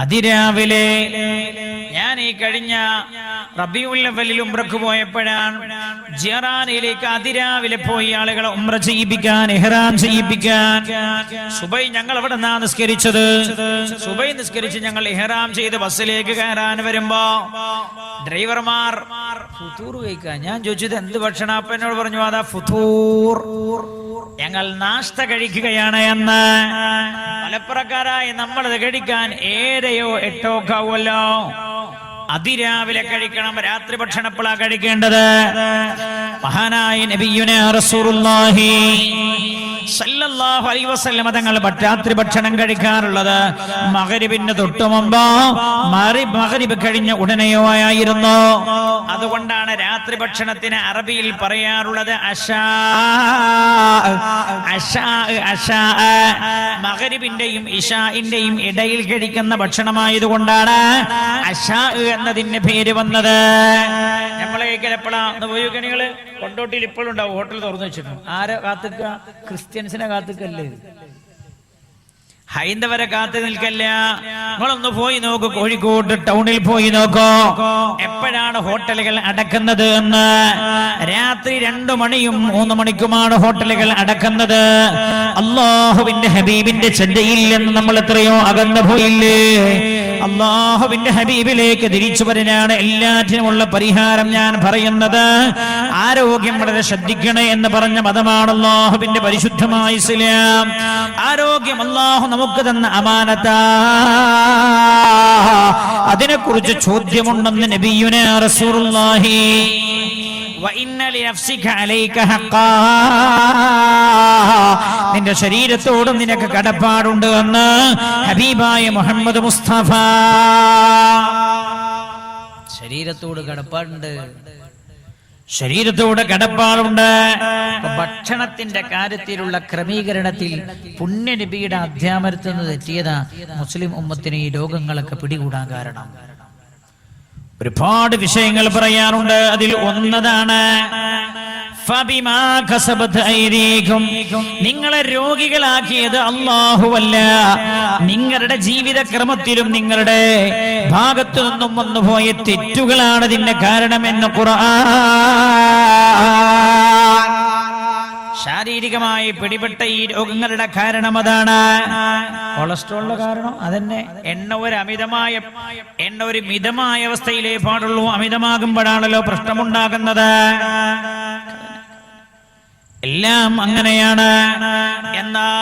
അതിരാവിലെ ഞാൻ ഈ കഴിഞ്ഞ റബീഉൽ അവ്വലിൽ ഉംറക്ക് പോയപ്പോഴാണ് ജിറാനിലേക്ക് അതിരാവിലെ പോയി ആളുകളെ ഉംറ ചെയ്യിപ്പിക്കാൻ, ഇഹ്റാം ചെയ്യിപ്പിക്കാൻ. സുബൈ ഞങ്ങൾ അവിടെ നിന്നാ നിസ്കരിച്ചത്. സുബൈ നിസ്കരിച്ച് ഞങ്ങൾ ഇഹ്റാം ചെയ്ത് ബസ്സിലേക്ക് കയറാൻ വരുമ്പോ ഡ്രൈവർമാർ ഫുതൂർ കഴിക്കാൻ. ഞാൻ ചോദിച്ചത് എന്ത് ഭക്ഷണം? അപ്പൊ എന്നോട് പറഞ്ഞു അതാ ഫുതൂർ, ഞങ്ങൾ നാസ്ത കഴിക്കുകയാണ് എന്ന്. മലപ്പുറക്കാരായി നമ്മളത് കഴിക്കാൻ 7 or 8 ഒക്കെ ആവുമല്ലോ. അതിരാവിലെ കഴിക്കണം. രാത്രി ഭക്ഷണം എപ്പോഴാ കഴിക്കേണ്ടത്? മഹാനായ നബിയുനാ റസൂലുള്ളാഹി സല്ലല്ലാഹു അലൈഹി വസല്ലം തങ്ങൾ രാത്രി ഭക്ഷണം കഴിക്കാറുള്ളത് മഗ്രിബിന് തൊട്ടു മുമ്പോ മഗ്രിബ് കഴിഞ്ഞ ഉടനെയോ ആയിരുന്നു. അതുകൊണ്ടാണ് രാത്രി ഭക്ഷണത്തിന് അറബിയിൽ പറയാറുള്ളത് അശാ. അശാ അശാ മഗ്രിബിന്റെയും ഇശാഇന്റെയും ഇടയിൽ കഴിക്കുന്ന ഭക്ഷണമായതുകൊണ്ടാണ് അശാ എന്നതിന്റെ പേര് വന്നത്. നമ്മളെ എപ്പോഴാ ഉപയോഗിക്കണികള് കൊണ്ടോട്ടിയിൽ ഇപ്പോഴും ഉണ്ടാവും, ഹോട്ടൽ തുറന്നു വെച്ചിട്ടുണ്ട്. ആരെ കാത്തുക? ക്രിസ്ത്യൻസിനെ കാത്തുക്കല്ലേ, ഹൈന്ദവരെ കാത്തു നിൽക്കല്ല. നമ്മളൊന്ന് പോയി നോക്കൂ, കോഴിക്കോട് ടൗണിൽ പോയി നോക്കോ എപ്പോഴാണ് ഹോട്ടലുകൾ അടക്കുന്നത് എന്ന്. രാത്രി 2 മണിയും 3 മണിക്കുമാണ് ഹോട്ടലുകൾ അടക്കുന്നത്. അല്ലാഹുവിന്റെ ഹബീബിന്റെ ചിന്തയിൽ നിന്ന് നമ്മൾ എത്രയോ അകന്നു പോയില്ലേ? അല്ലാഹുവിന്റെ ഹബീബിലേക്ക് തിരിച്ചു വരാനാണ് എല്ലാറ്റിനുമുള്ള പരിഹാരം ഞാൻ പറയുന്നത്. ആരോഗ്യം വളരെ ശ്രദ്ധിക്കണേ എന്ന് പറഞ്ഞ മതമാണ് അല്ലാഹുവിന്റെ പരിശുദ്ധമായ ഇസ്ലാം. ആരോഗ്യം അല്ലാഹു നമുക്ക് തന്ന അമാനത്താ. അതിനെക്കുറിച്ച് ചോദ്യമുണ്ടെന്ന് നബിയുനാ റസൂലുള്ളാഹി നിന്റെ ശരീരത്തോടും നിനക്ക് കടപ്പാടുണ്ട് എന്ന് ഹബീബായ മുഹമ്മദ് മുസ്തഫ. ശരീരത്തോട് കടപ്പാടുണ്ട്, ശരീരത്തോട് കടപ്പാടുണ്ട്. ഭക്ഷണത്തിന്റെ കാര്യത്തിലുള്ള ക്രമീകരണത്തിൽ പുണ്യനബിയുടെ അധ്യാപനത്തിൽ നിന്ന് തെറ്റിയതാ മുസ്ലിം ഉമ്മത്തിന് ഈ രോഗങ്ങളൊക്കെ പിടികൂടാൻ കാരണം. ഒരുപാട് വിഷയങ്ങൾ പറയാറുണ്ട്. അതിൽ ഒന്നതാണ് നിങ്ങളെ രോഗികളാക്കിയത് അല്ലാഹുവല്ല, നിങ്ങളുടെ ജീവിതക്രമത്തിലും നിങ്ങളുടെ ഭാഗത്തു നിന്നും വന്നുപോയ തെറ്റുകളാണ് ഇതിന്റെ കാരണമെന്ന് ഖുർആൻ. ശാരീരികമായി പിടിപെട്ട ഈ രോഗങ്ങളുടെ കാരണം അതാണ്. കൊളസ്ട്രോളിന്റെ കാരണം അതന്നെ. എണ്ണ ഒരു മിതമായ അവസ്ഥയിലേ പാടുള്ളൂ. അമിതമാകുമ്പോഴാണല്ലോ പ്രശ്നമുണ്ടാകുന്നത്. എല്ലാം അങ്ങനെയാണ്. എന്നാൽ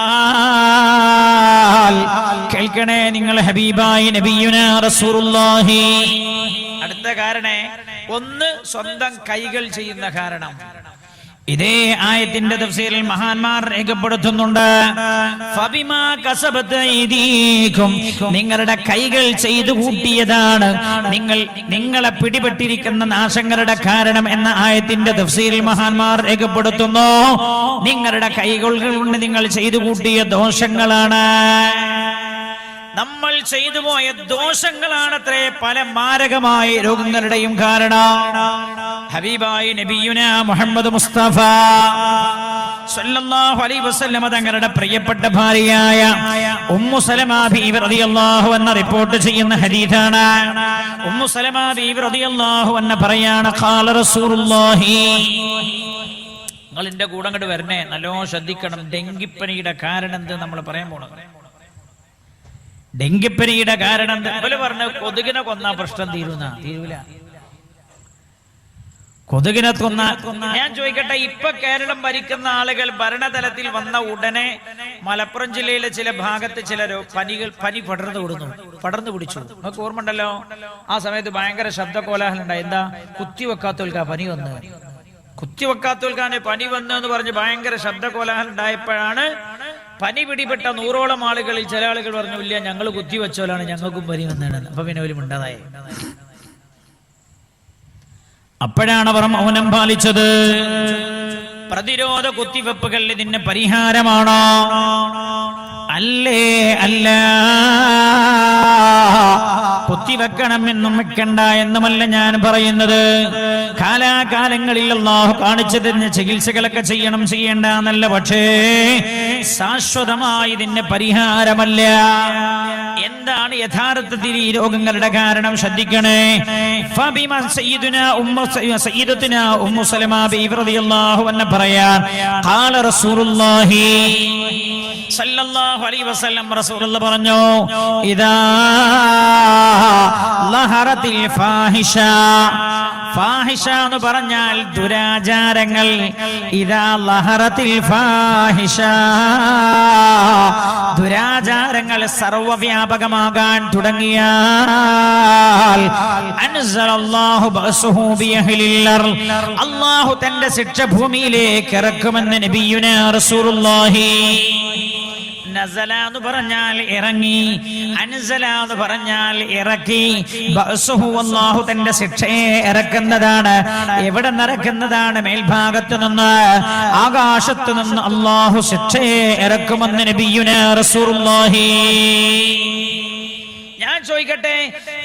കേൾക്കണേ നിങ്ങൾ, ഹബീബായി നബിയുനാ റസൂലുള്ളാഹി. അടുത്ത കാരണം ഒന്ന് സ്വന്തം കൈകൾ ചെയ്യുന്ന കാരണം. ഇതേ ആയത്തിന്റെ തഫ്സീറിൽ മഹാന്മാർ രേഖപ്പെടുത്തുന്നുണ്ട്, ഫബിമാ കസബത് അയ്ദീകും, നിങ്ങളുടെ കൈകൾ ചെയ്തു കൂട്ടിയതാണ് നിങ്ങളെ പിടിപെട്ടിരിക്കുന്ന നാശങ്ങളുടെ കാരണം എന്ന ആയത്തിന്റെ തഫ്സീറിൽ മഹാന്മാർ രേഖപ്പെടുത്തുന്നു. നിങ്ങളുടെ കൈകൾ കൊണ്ട് നിങ്ങൾ ചെയ്തു കൂട്ടിയ ദോഷങ്ങളാണ്, നമ്മൾ ചെയ്തു പോയ ദോഷങ്ങളാണത്രേ പല മാരകമായ രോഗങ്ങളുടെയും കാരണം. ഹബീബായി നബിയുനാ മുഹമ്മദ് മുസ്തഫ സല്ലല്ലാഹു അലൈഹി വസല്ലം തങ്ങളുടെ പ്രിയപ്പെട്ട ഭാര്യയായ ഉമ്മു സലമ ബീവി റളിയല്ലാഹു അൻഹ റിപ്പോർട്ട് ചെയ്യുന്ന ഹദീസാണ്. ഉമ്മു സലമ ബീവി റളിയല്ലാഹു അൻഹ പറയാണ്, ഖാല റസൂലുള്ളാഹി. നിങ്ങൾ എന്റെ കൂടെ അങ്ങോട്ട് വരണേ, നല്ലോണം ശ്രദ്ധിക്കണം. ഡെങ്കിപ്പനിയുടെ കാരണം എന്ത് നമ്മൾ പറയാൻ പോണത്. ഡെങ്കിപ്പനിയുടെ കാരണം പറഞ്ഞ കൊതുകിനെ കൊന്നാ പ്രശ്നം തീരൂല. കൊതുകിനെ കൊന്ന. ഞാൻ ചോദിക്കട്ടെ, ഇപ്പൊ കേരളം ഭരിക്കുന്ന ആളുകൾ ഭരണതലത്തിൽ വന്ന ഉടനെ മലപ്പുറം ജില്ലയിലെ ചില ഭാഗത്ത് ചില പനി പടർന്നു പിടിച്ചു. നമുക്ക് ഓർമ്മ ഉണ്ടല്ലോ, ആ സമയത്ത് ഭയങ്കര ശബ്ദ കോലാഹലം ഉണ്ടായി. എന്താ? കുത്തിവെക്കാത്തവൽക്കാ പനി വന്ന്, കുത്തിവെക്കാത്തവൽക്കാണ് പനി വന്നു എന്ന് പറഞ്ഞ് ഭയങ്കര ശബ്ദ കോലാഹലം ഉണ്ടായപ്പോഴാണ് പനി പിടിപെട്ട 100ഓളം ആളുകളിൽ ചില ആളുകൾ പറഞ്ഞു, ഇല്ല ഞങ്ങൾ കുത്തിവെച്ചോലാണ്, ഞങ്ങൾക്കും പനി വന്നതാണ്. അപ്പൊ പിന്നെ ഒരു മിണ്ടാതായി. അപ്പോഴാണ് അവർ മൗനം പാലിച്ചത്. പ്രതിരോധ കുത്തിവെപ്പുകൾ ഇതിന് പരിഹാരമാണോ? അല്ലേ അല്ല. കുത്തിവെക്കണമെന്നും വെക്കണ്ട എന്നുമല്ല ഞാൻ പറയുന്നത്. കാലാകാലങ്ങളിൽ അല്ലാഹു കാണിച്ചു തരുന്ന ചികിത്സകളൊക്കെ ചെയ്യേണ്ട എന്നല്ല. പക്ഷേ ശാശ്വതമായി ഇതിന് പരിഹാരമല്ല. എന്താണ് യഥാർത്ഥത്തിൽ ഈ രോഗങ്ങളുടെ കാരണം? ശ്രദ്ധിക്കണേ. സയ്യിദത്തുനാ ഉമ്മു സലമ ബിബി റളിയല്ലാഹു അൻഹ പറയാൻ ഖാല റസൂലുള്ളാഹി സല്ലല്ലാഹു അലൈഹി വസല്ലം റസൂലുള്ളാഹി പറഞ്ഞു, ഇദാ ലഹറത്തിൽ ഫാഹിഷ, ഫാഹിഷ എന്ന് പറഞ്ഞാൽ ദുരാചാരങ്ങൾ. ഇദാ ലഹറത്തിൽ ഫാഹിഷ, ദുരാചാരങ്ങൾ സർവവ്യാപകമാകാൻ തുടങ്ങിയാൽ അൻസലല്ലാഹു ബഅസുഹു ബിഅഹ്ലിൽ അർള്, അല്ലാഹു തന്റെ ശിക്ഷ ഭൂമിയിലേക്ക് ഇറക്കുമെന്ന് നബിയുനാ റസൂലുള്ളാഹി. നസല എന്ന് പറഞ്ഞാൽ ഇറങ്ങി, അൻസല എന്ന് പറഞ്ഞാൽ ഇറക്കി. ബഅസുഹു, അല്ലാഹു തന്റെ ശിക്ഷയെ ഇറക്കുന്നതാണ്. എവിടെ നിറക്കുന്നതാണ്? മേൽഭാഗത്ത് നിന്ന്, ആകാശത്ത് നിന്ന് അല്ലാഹു ശിക്ഷയെ ഇറക്കുമെന്ന് നബിയുനാ റസൂലുള്ളാഹി. ഞാൻ ചോദിക്കട്ടെ,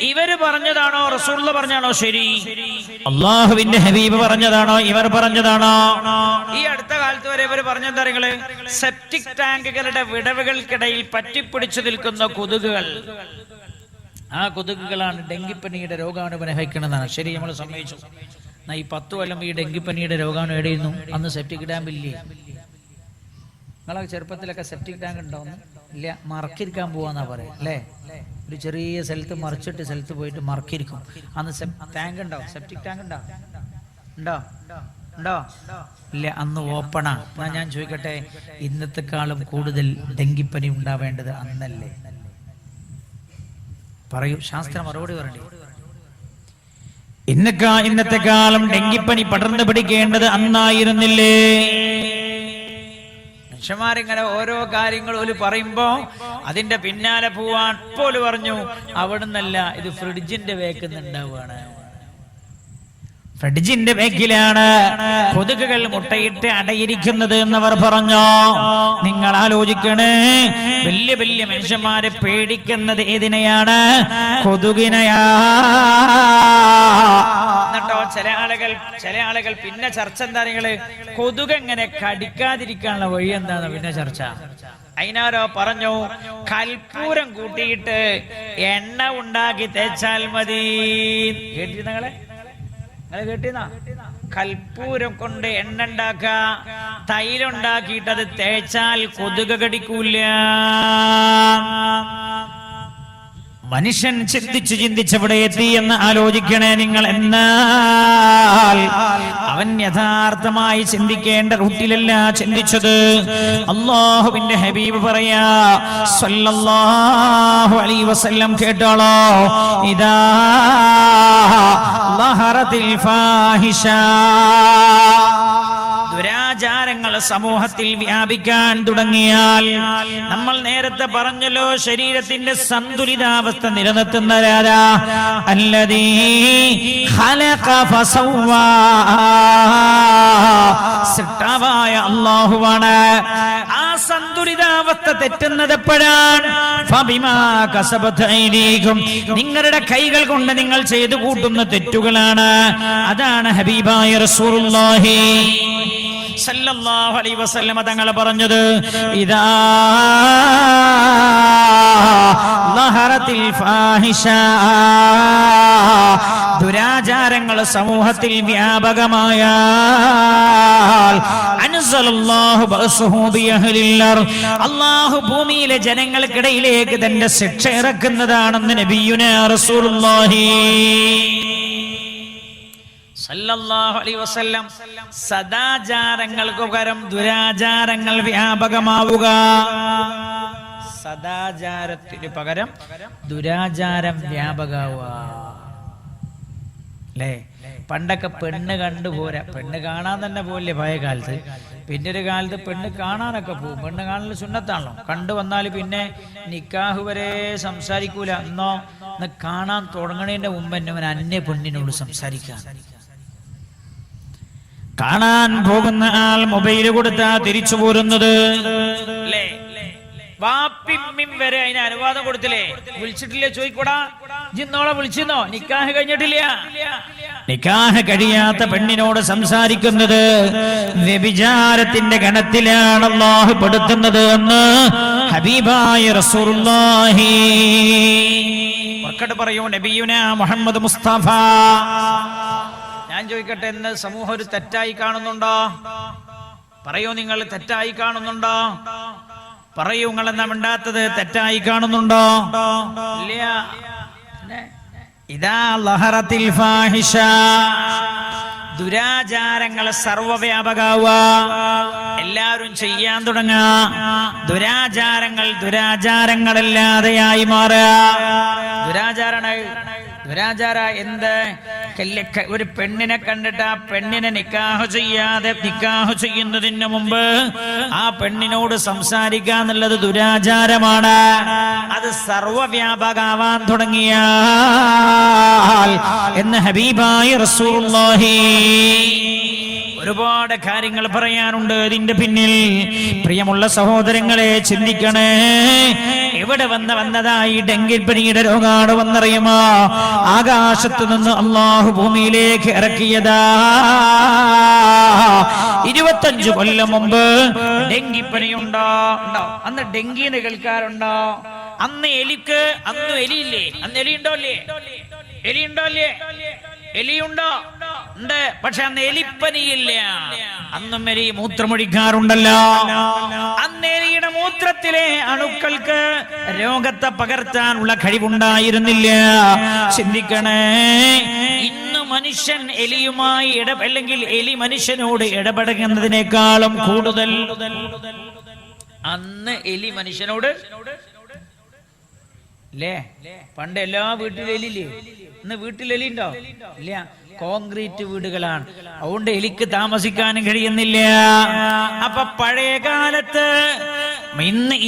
ഇവര് പറഞ്ഞതാണോ റസൂലുള്ള പറഞ്ഞാണോ ശരി? അല്ലാഹുവിന്റെ ഹബീബ് പറഞ്ഞതാണോ ഇവർ പറഞ്ഞതാണോ? ഈ അടുത്ത കാലത്ത് വരെ ഇവർ പറഞ്ഞെന്താ നിങ്ങള്? സെപ്റ്റിക് ടാങ്കുകളുടെ വിടവുകൾക്കിടയിൽ പറ്റിപ്പിടിച്ചു നിൽക്കുന്ന കൊതുകുകൾ, ആ കൊതുകുകളാണ് ഡെങ്കിപ്പനിയുടെ രോഗാണുവിനെ വഹിക്കണമെന്നാണ്. ശരി, നമ്മൾ സമ്മതിച്ചു. ഈ 10 കൊല്ലം ഈ ഡെങ്കിപ്പനിയുടെ രോഗാണു എവിടെയിരുന്നു? അന്ന് സെപ്റ്റിക് ടാങ്ക് ഇല്ലേ? നിങ്ങളെ ചെറുപ്പത്തിലൊക്കെ സെപ്റ്റിക് ടാങ്ക് ഉണ്ടാവുന്നു ഇല്ല? മറക്കിരിക്കാൻ പോവാന്നാ പറയാ അല്ലേ? ഒരു ചെറിയ സ്ഥലത്ത് മറിച്ചിട്ട് സ്ഥലത്ത് പോയിട്ട് മറക്കിരിക്കും. അന്ന് ടാങ്ക് ഉണ്ടാവും, സെപ്റ്റിക് ടാങ്ക് ഉണ്ടോ? ഇല്ല, അന്ന് ഓപ്പണാ. ഞാൻ ചോദിക്കട്ടെ, ഇന്നത്തെക്കാളും കൂടുതൽ ഡെങ്കിപ്പനി ഉണ്ടാവേണ്ടത് അന്നല്ലേ? പറയൂ, ശാസ്ത്രം മറുപടി പറയണ്ടേ? ഇന്നത്തെക്കാളും ഡെങ്കിപ്പനി പടർന്നു പിടിക്കേണ്ടത് അന്നായിരുന്നില്ലേ? മനുഷ്യന്മാരിങ്ങനെ ഓരോ കാര്യങ്ങൾ ഒരു പറയുമ്പോ അതിന്റെ പിന്നാലെ പോവാൻ പോലും പറഞ്ഞു. അവിടുന്നല്ല, ഇത് ഫ്രിഡ്ജിന്റെ വേക്കുന്നുണ്ടാവുകയാണ്. ഫ്രിഡ്ജിന്റെ വേക്കിലാണ് കൊതുകുകൾ മുട്ടയിട്ട് അടയിരിക്കുന്നത് എന്നവർ പറഞ്ഞു. നിങ്ങൾ ആലോചിക്കണേ, വലിയ വലിയ മനുഷ്യന്മാരെ പേടിക്കുന്നത് ഏതിനെയാണ്? കൊതുകിനെയാ. എന്നിട്ടോ ചില ആളുകൾ പിന്നെ ചർച്ച എന്താ? നിങ്ങള് കൊതുക് എങ്ങനെ കടിക്കാതിരിക്കാനുള്ള വഴി എന്താണ് പിന്നെ ചർച്ച? അതിനാരോ പറഞ്ഞു, കൽപ്പൂരം കൂട്ടിയിട്ട് എണ്ണ ഉണ്ടാക്കി തേച്ചാൽ മതി. കേട്ടിരുന്നങ്ങളെ? കേട്ടിരുന്ന? കൽപ്പൂരം കൊണ്ട് എണ്ണ ഉണ്ടാക്ക, തൈലുണ്ടാക്കിയിട്ട് അത് തേച്ചാൽ കൊതുക് കടിക്കൂല. മനുഷ്യൻ ചിന്തിച്ചവിടെ എത്തി എന്ന് ആലോചിക്കണേ നിങ്ങൾ. എന്നാൽ അവൻ യഥാർത്ഥമായി ചിന്തിക്കേണ്ട റൂട്ടിലല്ല ചിന്തിച്ചത്. അല്ലാഹുവിന്റെ ഹബീബ് പറയാ സല്ലല്ലാഹു അലൈഹി വസല്ലം, കേട്ടോളോ, ഇദാ ലഹറത്തിൽ ഫാഹിഷ, ദുരാചാരങ്ങൾ സമൂഹത്തിൽ വ്യാപിക്കാൻ തുടങ്ങിയാൽ, നമ്മൾ നേരത്തെ പറഞ്ഞല്ലോ, ശരീരത്തിന്റെ സന്തുലിതാവസ്ഥ നിലനിർത്തുന്നവരാ അല്ലദീ ഖലഖ ഫസവ്വാ, സൃഷ്ടാവായ അല്ലാഹുവാണ്. ആ സന്തുലിതാവസ്ഥ തെറ്റുന്നത് എപ്പോഴാണ്? ഫബിമാ കസബത് ഐദീകും, നിങ്ങളുടെ കൈകൾ കൊണ്ട് നിങ്ങൾ ചെയ്തു കൂട്ടുന്ന തെറ്റുകളാണ്. അതാണ് ഹബീബായ റസൂലുള്ളാഹി സല്ലല്ലാഹു അലൈഹി വസല്ലം തങ്ങൾ പറഞ്ഞത്, ഇദാ ലഹറത്തിൽ ഫാഹിഷ, ദുരാചാരങ്ങൾ സമൂഹത്തിൽ വ്യാപകമായാൽ അൻസലല്ലാഹു ബഅസുഹു ബിഅഹ്ലിൽ അർള്, അല്ലാഹു ഭൂമിയിലെ ജനങ്ങൾക്കിടയിലേക്ക് തന്റെ ശിക്ഷ ഇറക്കുന്നതാണെന്ന് നബിയുനാ റസൂലുള്ളാഹി സല്ലല്ലാഹു അലൈഹി വസല്ലം. സദാചാരങ്ങൾക്ക് പകരം ദുരാചാരങ്ങൾ വ്യാപകമാവുക, സദാചാരത്തിന് പകരം ദുരാചാരം വ്യാപകമാവുക. അല്ലേ? പണ്ടൊക്കെ പെണ്ണ് കണ്ടുപോരാ, പെണ്ണ് കാണാൻ തന്നെ പോലെ പഴയ കാലത്ത്. പിന്നെ ഒരു കാലത്ത് പെണ്ണ് കാണാനൊക്കെ പോകും. പെണ്ണ് കാണൽ സുന്നത്താണല്ലോ. കണ്ടു വന്നാൽ പിന്നെ നിക്കാഹ് വരെ സംസാരിക്കൂല. എന്നോ കാണാൻ തുടങ്ങണതിന്റെ മുമ്പ് തന്നെ അവൻ അന്യ പെണ്ണിനോട് സംസാരിക്കാൻ. കാണാൻ പോകുന്ന ആൾ മൊബൈൽ കൊടുത്താ തിരിച്ചു പോരുന്നത്. വാപ്പിമ്മിം വരെ അതിന് അനുവാദം കൊടുത്തില്ലേ? വിളിച്ചിട്ടില്ലേ? ചോദിക്കൂടാ, ജിന്നോളെ വിളിച്ചിരുന്നോ? നിക്കാഹ് കഴിഞ്ഞിട്ടില്ല. നിക്കാഹ് കഴിയാത്ത പെണ്ണിനോട് സംസാരിക്കുന്നത് വ്യഭിചാരത്തിന്റെ ഗണത്തിലാണ് അല്ലാഹു പെടുത്തുന്നത് എന്ന് ഹബീബായ റസൂലുള്ളാഹി മക്കട് പറയൂ. നബിയുനാ മുഹമ്മദ് മുസ്തഫ. ഞാൻ ചോദിക്കട്ടെ, ഇന്ന് സമൂഹം ഒരു തെറ്റായി കാണുന്നുണ്ടോ? പറയൂ, നിങ്ങൾ തെറ്റായി കാണുന്നുണ്ടോ? പറയൂ, നിങ്ങൾ എന്താ മിണ്ടാത്തത്? തെറ്റായി കാണുന്നുണ്ടോ? ഇല്ല. ഇദാ ലഹറത്തിൽ ഫാഹിഷ, ദുരാചാരങ്ങൾ സർവവ്യാപകാവുക, എല്ലാവരും ചെയ്യാൻ തുടങ്ങുക. ദുരാചാരങ്ങളല്ലാതെയായി മാറുക. ദുരാചാര എന്ത്? ഒരു പെണ്ണിനെ കണ്ടിട്ട് ആ പെണ്ണിനെ നിക്കാഹ് ചെയ്യാതെ, നിക്കാഹ് ചെയ്യുന്നതിന് മുമ്പ് ആ പെണ്ണിനോട് സംസാരിക്കുക എന്നുള്ളത് ദുരാചാരമാണ്. അത് സർവവ്യാപകമാവാൻ തുടങ്ങിയ എന്ന് ഹബീബായ റസൂലുള്ളാഹി. ഒരുപാട് കാര്യങ്ങൾ പറയാനുണ്ട് ഇതിന്റെ പിന്നിൽ. പ്രിയമുള്ള സഹോദരങ്ങളെ, ചിന്തിക്കണേ. എവിടെ വന്നതായി ഡെങ്കിപ്പനിയുടെ രോഗാണ് വന്നറിയുമോ? ആകാശത്ത് നിന്ന് അള്ളാഹു ഭൂമിയിലേക്ക് ഇറക്കിയതാ. 25 കൊല്ലം മുമ്പ് ഡെങ്കിപ്പനി ഉണ്ടോ? അന്ന് ഡെങ്കിന്ന് കേൾക്കാറുണ്ടോ? അന്ന് എലിയില്ലേ? അന്ന് എലിയുണ്ടോ? എലിയുണ്ടോ? ഉണ്ട്. പക്ഷെ അന്ന് എലിപ്പനിയില്ല. അന്നും എലി മൂത്രമൊഴിക്കാറുണ്ടല്ലോ. അന്ന് എലിയുടെ മൂത്രത്തിലെ അണുക്കൾക്ക് രോഗത്തെ പകർത്താനുള്ള കഴിവുണ്ടായിരുന്നില്ല. ചിന്തിക്കണേ. ഇന്ന് മനുഷ്യൻ എലിയുമായി അല്ലെങ്കിൽ എലി മനുഷ്യനോട് ഇടപെടുന്നതിനേക്കാളും കൂടുതൽ അന്ന് എലി മനുഷ്യനോട് അല്ലേ? പണ്ട് എല്ലാ വീട്ടിലും എലിയില്ലേ? ഇന്ന് വീട്ടിൽ എലി ഉണ്ടോ? ഇല്ല. കോൺക്രീറ്റ് വീടുകളാണ്. അതുകൊണ്ട് എലിക്ക് താമസിക്കാനും കഴിയുന്നില്ല. അപ്പൊ പഴയ കാലത്ത്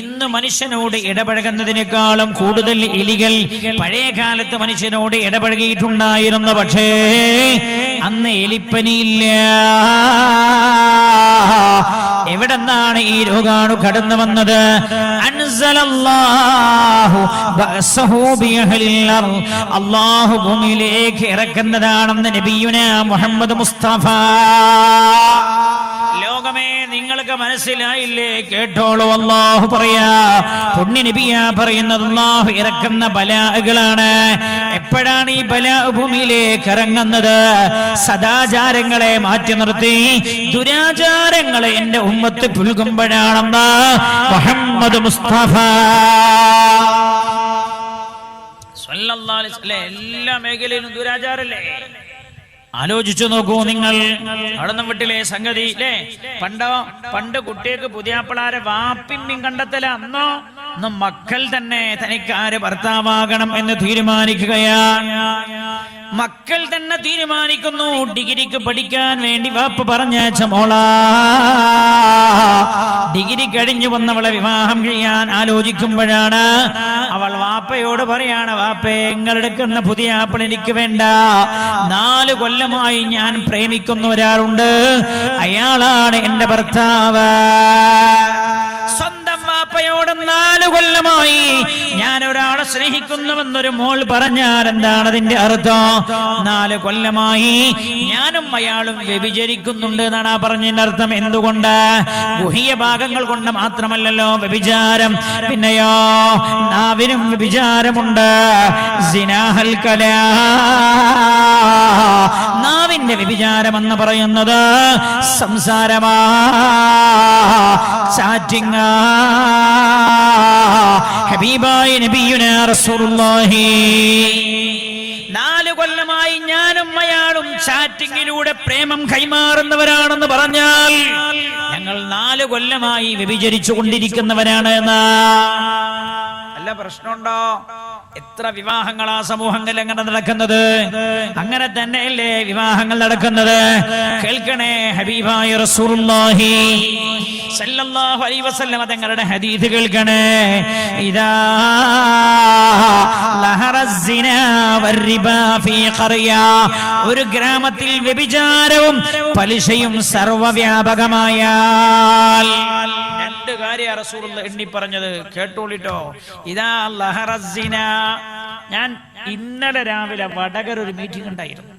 ഇന്ന് മനുഷ്യനോട് ഇടപഴകുന്നതിനേക്കാളും കൂടുതൽ എലികൾ പഴയ കാലത്ത് മനുഷ്യനോട് ഇടപഴകിയിട്ടുണ്ടായിരുന്നു. പക്ഷേ അന്ന് എലിപ്പനിയില്ല. എവിടെന്നാണ് ഈ രോഗാണു കടന്നു വന്നത്? അല്ലാഹു ഭൂമിയിലേക്ക് ഇറക്കുന്നതാണെന്ന് നബിയുനാ മുഹമ്മദ് മുസ്തഫ. ലോകമേ, നിങ്ങൾക്ക് മനസ്സിലായില്ലേ? കേട്ടോളൂ. അല്ലാഹു പറയാ, പുണ്യ നബിയാ പറയുന്നത് അല്ലാഹു ഇറക്കുന്ന ബലാകളാണ്. എപ്പോഴാണ് ഈ ബലാ ഭൂമിയിലേക്ക് ഇറങ്ങുന്നത്? സദാചാരങ്ങളെ മാറ്റി നിർത്തി ദുരാചാരങ്ങളെ എന്റെ ഉമ്മത്ത് പുൽകുമ്പോഴാണെന്ന് മുഹമ്മദ് മുസ്തഫ സ്വല്ലല്ലാഹു അലൈഹി വസല്ലം. എല്ലാ മേഖലയിലും ദുരാചാരല്ലേ? ആലോചിച്ചു നോക്കൂ നിങ്ങൾ. അവിടുന്ന് വിട്ടില്ലേ സംഗതി അല്ലേ? പണ്ട് കുട്ടികൾക്ക് പുതിയാപ്പിളാരെ വാപ്പിമ്മിയും കണ്ടെത്തല. അന്നോ മക്കൾ തന്നെ തനിക്കാര് ഭർത്താവാകണം എന്ന് തീരുമാനിക്കുകയാണ്. മക്കൾ തന്നെ തീരുമാനിക്കുന്നു. ഡിഗ്രിക്ക് പഠിക്കാൻ വേണ്ടി വാപ്പ പറഞ്ഞയച്ച മോളാ, ഡിഗ്രി കഴിഞ്ഞു വന്നവളെ വിവാഹം ചെയ്യാൻ ആലോചിക്കുമ്പോഴാണ് അവൾ വാപ്പയോട് പറയാണ്, വാപ്പേ, നിങ്ങളെടുക്കുന്ന പുതിയ ആപ്പിൾ എനിക്ക് വേണ്ട. 4 കൊല്ലമായി ഞാൻ പ്രേമിക്കുന്ന ഒരാളുണ്ട്, അയാളാണ് എന്റെ ഭർത്താവ്. സ്വന്തം വാപ്പയോട് 4 കൊല്ലമായി ഞാൻ ഒരാളെ സ്നേഹിക്കുന്നുവെന്നൊരു മോൾ പറഞ്ഞാൽ എന്താണ് അതിന്റെ അർത്ഥം? 4 കൊല്ലമായി ഞാനും അയാളും വ്യഭിചരിക്കുന്നുണ്ട് എന്നാണ് ആ പറഞ്ഞതിന്റെ അർത്ഥം. എന്തുകൊണ്ട്? ഗുഹ്യ ഭാഗങ്ങൾ കൊണ്ട് മാത്രമല്ലല്ലോ വ്യഭിചാരം, പിന്നെയോ നാവിനും വ്യഭിചാരമുണ്ട്. സിനാഹൽ കലാ, നാവിന്റെ വ്യഭിചാരം എന്ന് പറയുന്നത് സംസാരമാ, ചാറ്റിംഗ്. ഹബീബായ നബിയുനാ റസൂലുള്ളാഹി 4 കൊല്ലമായി ഞാനും അയാളും ചാറ്റിങ്ങിലൂടെ പ്രേമം കൈമാറുന്നവരാണെന്ന് പറഞ്ഞാൽ ഞങ്ങൾ 4 കൊല്ലമായി വ്യഭിചരിച്ചു കൊണ്ടിരിക്കുന്നവരാണ് എന്ന്. അല്ല, പ്രശ്നമുണ്ടോ? എത്ര വിവാഹങ്ങളാ സമൂഹങ്ങളിൽ അങ്ങനെ നടക്കുന്നത്? അങ്ങനെ തന്നെയല്ലേ വിവാഹങ്ങൾ നടക്കുന്നത്? കേൾക്കണേ, ഹബീബായ റസൂലുള്ളാഹി സല്ലല്ലാഹു അലൈഹി വസല്ലം തങ്ങളുടെ ഹദീസ് കേൾക്കണേ. ഇദാ ലഹറസ്സിനാ വറിബാ ഫീ ഖറിയ, ഒരു ഗ്രാമത്തിൽ വ്യഭിചാരവും പലിശയും സർവവ്യാപകമായാൽ 2 കാര്യം റസൂലുള്ളാഹി എണ്ണി പറഞ്ഞത് കേട്ടോളിട്ടോ. ഇദാ ലഹറസ്സിനാ, ഞാൻ ഇന്നലെ രാവിലെ വടകര ഒരു മീറ്റിംഗ് ഉണ്ടായിരുന്നു.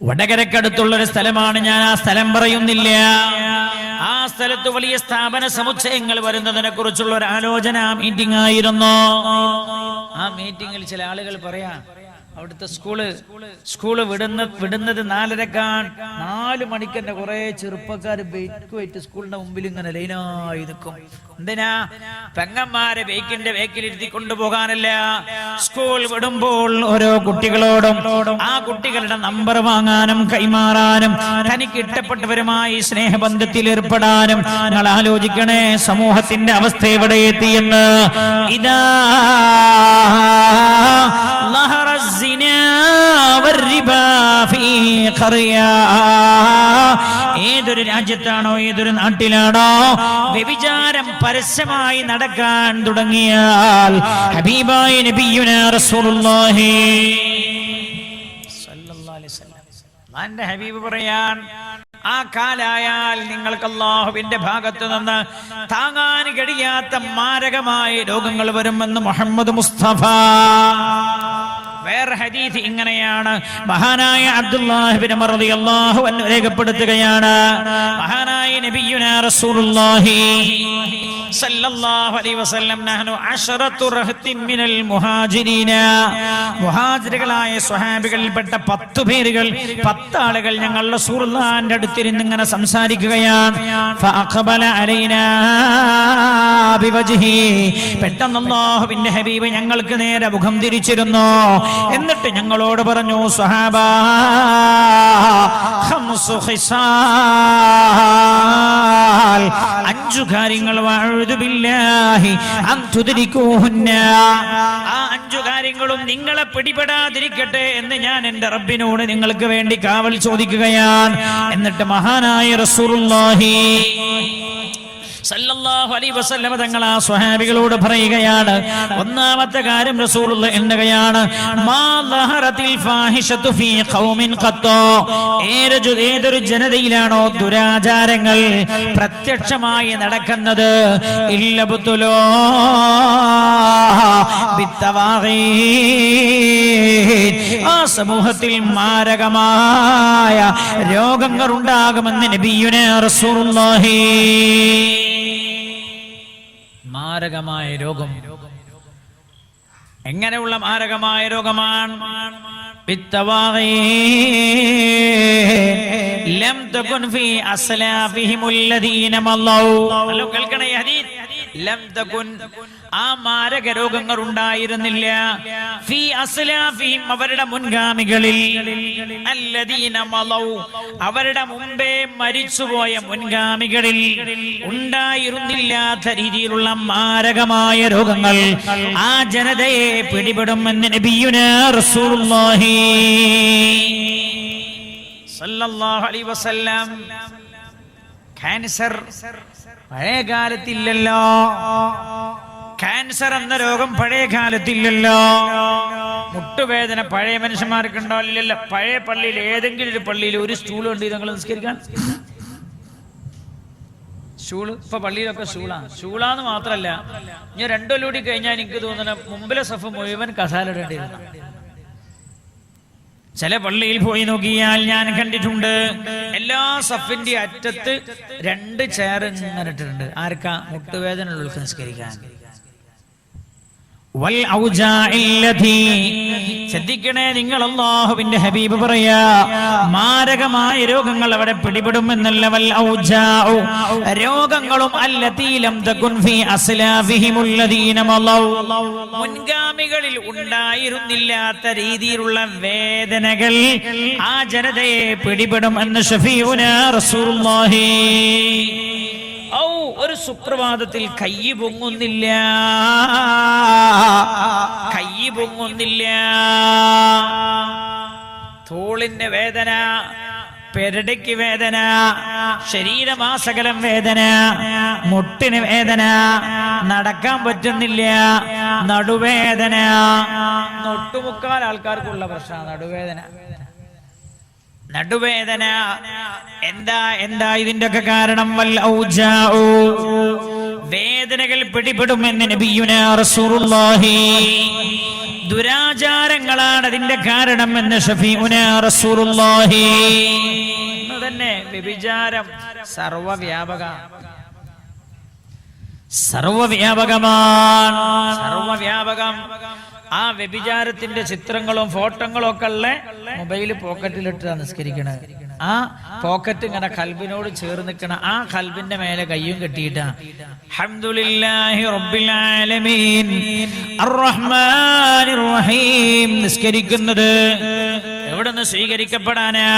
വടകരക്കടുത്തുള്ള ഒരു സ്ഥലമാണ്, ഞാൻ ആ സ്ഥലം പറയുന്നില്ല. ആ സ്ഥലത്ത് വലിയ സ്ഥാപന സമുച്ചയങ്ങൾ വരുന്നതിനെ കുറിച്ചുള്ള ഒരു ആലോചന മീറ്റിംഗ് ആയിരുന്നു. ആ മീറ്റിംഗിൽ ചില ആളുകൾ പറയാ, അവിടുത്തെ സ്കൂള് വിടുന്നത് 4:30. 4 മണിക്ക് തന്നെ കുറെ ചെറുപ്പക്കാർ ബൈക്കുമായിട്ട് സ്കൂളിന്റെ മുമ്പിൽ ഇങ്ങനെ ലൈനായി നിൽക്കും. എന്തിനാ? പെങ്ങന്മാരെ ബൈക്കിന്റെ വേക്കിലിരുത്തി കൊണ്ടുപോകാനല്ല. സ്കൂൾ വിടുമ്പോൾ ഓരോ കുട്ടികളോടും ആ കുട്ടികളുടെ നമ്പർ വാങ്ങാനും കൈമാറാനും തനിക്ക് ഇഷ്ടപ്പെട്ടവരുമായി സ്നേഹബന്ധത്തിൽ ഏർപ്പെടാനും. നിങ്ങൾ ആലോചിക്കണേ, സമൂഹത്തിന്റെ അവസ്ഥ എവിടെ എത്തിയെന്ന്. ഇതാ ഏതൊരു രാജ്യത്താണോ ഏതൊരു നാട്ടിലാണോ വ്യഭിചാരം പരസ്യമായി നടക്കാൻ തുടങ്ങിയാൽ, ഹബീബായ നബിയുനാ റസൂലുള്ളാഹി സ്വല്ലല്ലാഹു അലൈഹി വസല്ലം അല്ലാഹുവിന്റെ ഹബീബ് പറയാൻ, ആ കാലായാൽ നിങ്ങൾക്ക് അല്ലാഹുവിന്റെ ഭാഗത്ത് നിന്ന് താങ്ങാൻ കഴിയാത്ത മാരകമായ രോഗങ്ങൾ വരുമെന്ന് മുഹമ്മദ് മുസ്തഫ. വേറെ ഹദീസ് ഇങ്ങനെയാണ്, മഹാനായ അബ്ദുല്ലാഹി ഇബ്നു ഉമർ റളിയല്ലാഹു അൻഹു രേഖപ്പെടുത്തുകയാണ്, മഹാനായ നബിയുനാ റസൂലുള്ളാഹി സല്ലല്ലാഹു അലൈഹി വസല്ലം നഹ്നു അശറത്തു റഹ്തിൻ മിനൽ മുഹാജിരീന, മുഹാജിറുകളായ സ്വഹാബികളിൽപ്പെട്ട 10 പേരുകൾ, 10 ആളുകൾ ഞങ്ങൾ റസൂലുള്ളാഹിന്റെ അടുത്തിരുന്ന് ഇങ്ങനെ സംസാരിക്കുകയാണ്. ഫഅഖബല അലൈനാ ബിവജ്ഹി, പെട്ടെന്ന് അല്ലാഹുവിന്റെ ഹബീബ് ഞങ്ങൾക്ക് നേരെ മുഖം തിരിച്ചിരുന്നു. എന്നിട്ട് ഞങ്ങളോട് പറഞ്ഞു, സ്വഹാബ, ഖംസു ഖിസാൽ, 5 കാര്യങ്ങൾ, വഅഊദു ബില്ലാഹി അൻ തുദ്രികൂഹുന്ന, ആ 5 കാര്യങ്ങളും നിങ്ങളെ പിടിപെടാതിരിക്കട്ടെ എന്ന് ഞാൻ എൻ്റെ റബ്ബിനോട് നിങ്ങൾക്ക് വേണ്ടി കാവൽ ചോദിക്കുകയാണ്. എന്നിട്ട് മഹാനായ റസൂലുള്ളാഹി സല്ലല്ലാഹു അലൈഹി വസല്ലം തങ്ങൾ ആ സ്വഹാബികളോട് പറയുകയാണ്, ഒന്നാമത്തെ കാര്യം റസൂലുള്ളാഹി എന്നുകയാണ്, മാ ലഹറത്തിൽ ഫാഹിഷതു ഫീ ഖൗമിൻ ഖത്തോ, ഏതൊരു ജനതയിലാണോ ദുരാചാരങ്ങൾ പ്രത്യക്ഷമായി നടക്കുന്നത്, ഇല്ലബ്തുലോ ബിത്തവാഗീൻ, ആ സമൂഹത്തിൽ മാരകമായ രോഗങ്ങൾ ഉണ്ടാകുമെന്ന് നബിയുനാ റസൂലുള്ളാഹി. മാരകമായ രോഗം, എങ്ങനെയുള്ള മാരകമായ രോഗമാണ്? ലം തകുൻ ഫീ അസ്ലാഫിഹിമുല്ലദീന മല്ലൗ, ഹലോ കേൾക്കണേ ഹദീസ്, ലം തകുൻ, ആ മാരക രോഗങ്ങൾ ഉണ്ടായിരുന്നില്ല, ഫീ അസ്ലാഫിഹിം, അവരുടെ മുൻഗാമികളിൽ, അല്ലദീന മലൗ, അവരുടെ മുമ്പേ മരിച്ചുപോയ മുൻഗാമികളിൽ ഉണ്ടായിരുന്നില്ലാത്ത രീതിയിലുള്ള മാരകമായ രോഗങ്ങൾ ആ ജനതയെ പിടിപെടുമെന്ന് നബിയുനാ റസൂലുള്ളാഹി സല്ലല്ലാഹു അലൈഹി വസല്ലം. ക്യാൻസർ പഴയ കാലത്തില്ലല്ലോ, ക്യാൻസർ എന്ന രോഗം പഴയ കാലത്തില്ലല്ലോ. മുട്ടുവേദന പഴയ മനുഷ്യന്മാർക്കുണ്ടോ? ഇല്ലല്ലോ. പഴയ പള്ളിയിൽ, ഏതെങ്കിലും ഒരു പള്ളിയിൽ ഒരു സ്റ്റൂൾ ഉണ്ട് നിങ്ങൾ നിസ്കരിക്കാൻ? സ്റ്റൂള് ഇപ്പൊ പള്ളിയിലൊക്കെ സ്റ്റൂളാന്ന് മാത്രല്ല, ഞാൻ 2 കൊല്ലം കൂടി കഴിഞ്ഞാൽ എനിക്ക് തോന്നുന്ന മുമ്പിലെ സഫ് മുഴുവൻ കസാല ഇടേണ്ടിയിരുന്നു. ചില പള്ളിയിൽ പോയി നോക്കിയാൽ ഞാൻ കണ്ടിട്ടുണ്ട്, എല്ലാ സഫിന്റെ അറ്റത്ത് 2 ചെയർ ഇങ്ങനെ ഇട്ടിട്ടുണ്ട്. ആർക്കാ? മുട്ടുവേദന ഉള്ളവർക്ക് നിസ്കരിക്കാൻ. ശ്രദ്ധിക്കണേ നിങ്ങൾ, അല്ലാഹുവിന്റെ ഹബീബ് പറയാ, മാരകമായ രോഗങ്ങൾ അവിടെ പിടിപെടുമെന്നല്ല. വൽ ഔജാഉ, രോഗങ്ങളും അല്ലതീ ലം തകുൻ ഫീ അസ്ലാഫിഹിമുല്ലദീന മലൗ, മുൻഗാമികളിൽ ഉണ്ടായിരുന്നില്ലാത്ത രീതിയിലുള്ള വേദനകൾ ആ ജനതയെ പിടിപെടും എന്ന് ശഫീഉനാ റസൂലുള്ളാഹി. ഒരു സുപ്രഭാതത്തിൽ കൈ പൊങ്ങുന്നില്ല, തോളിന്റെ വേദന, പെരടിക്ക് വേദന, ശരീരമാസകലം വേദന, മുട്ടിന് വേദന, നടക്കാൻ പറ്റുന്നില്ല, നടുവേദന. 1/4 ആൾക്കാർക്കുള്ള പ്രശ്നമാണ് നടുവേദന. എന്താ ഇതിന്റെ ഒക്കെ കാരണം? വൽ ഔജാഉ, വേദനകൾ പിടിപെടുമെന്ന് നബിയുനാ റസൂലുള്ളാഹി. ദുരാചാരങ്ങളാണ് അതിന്റെ കാരണം എന്ന് ഷഫീഉനാ റസൂലുള്ളാഹി. ഇന്ന് തന്നെ വ്യഭിചാരം സർവവ്യാപകം. ആ വ്യഭിചാരത്തിന്റെ ചിത്രങ്ങളും ഫോട്ടോകളും ഒക്കെ ഉള്ള മൊബൈൽ പോക്കറ്റിലിട്ട് നിസ്കരിക്കണത്. ആ പോക്കറ്റ് ഇങ്ങനെ കൽബിനോട് ചേർന്ന് നിൽക്കണ, ആ കൽബിന്റെ മേലെ കയ്യും കെട്ടിയിട്ടാ അൽഹംദുലില്ലാഹി റബ്ബിൽ ആലമീൻ അർറഹ്മാനിർ റഹീം നിസ്കരിക്കുന്നത്. എവിടുന്ന് സ്വീകരിക്കപ്പെടാനാ?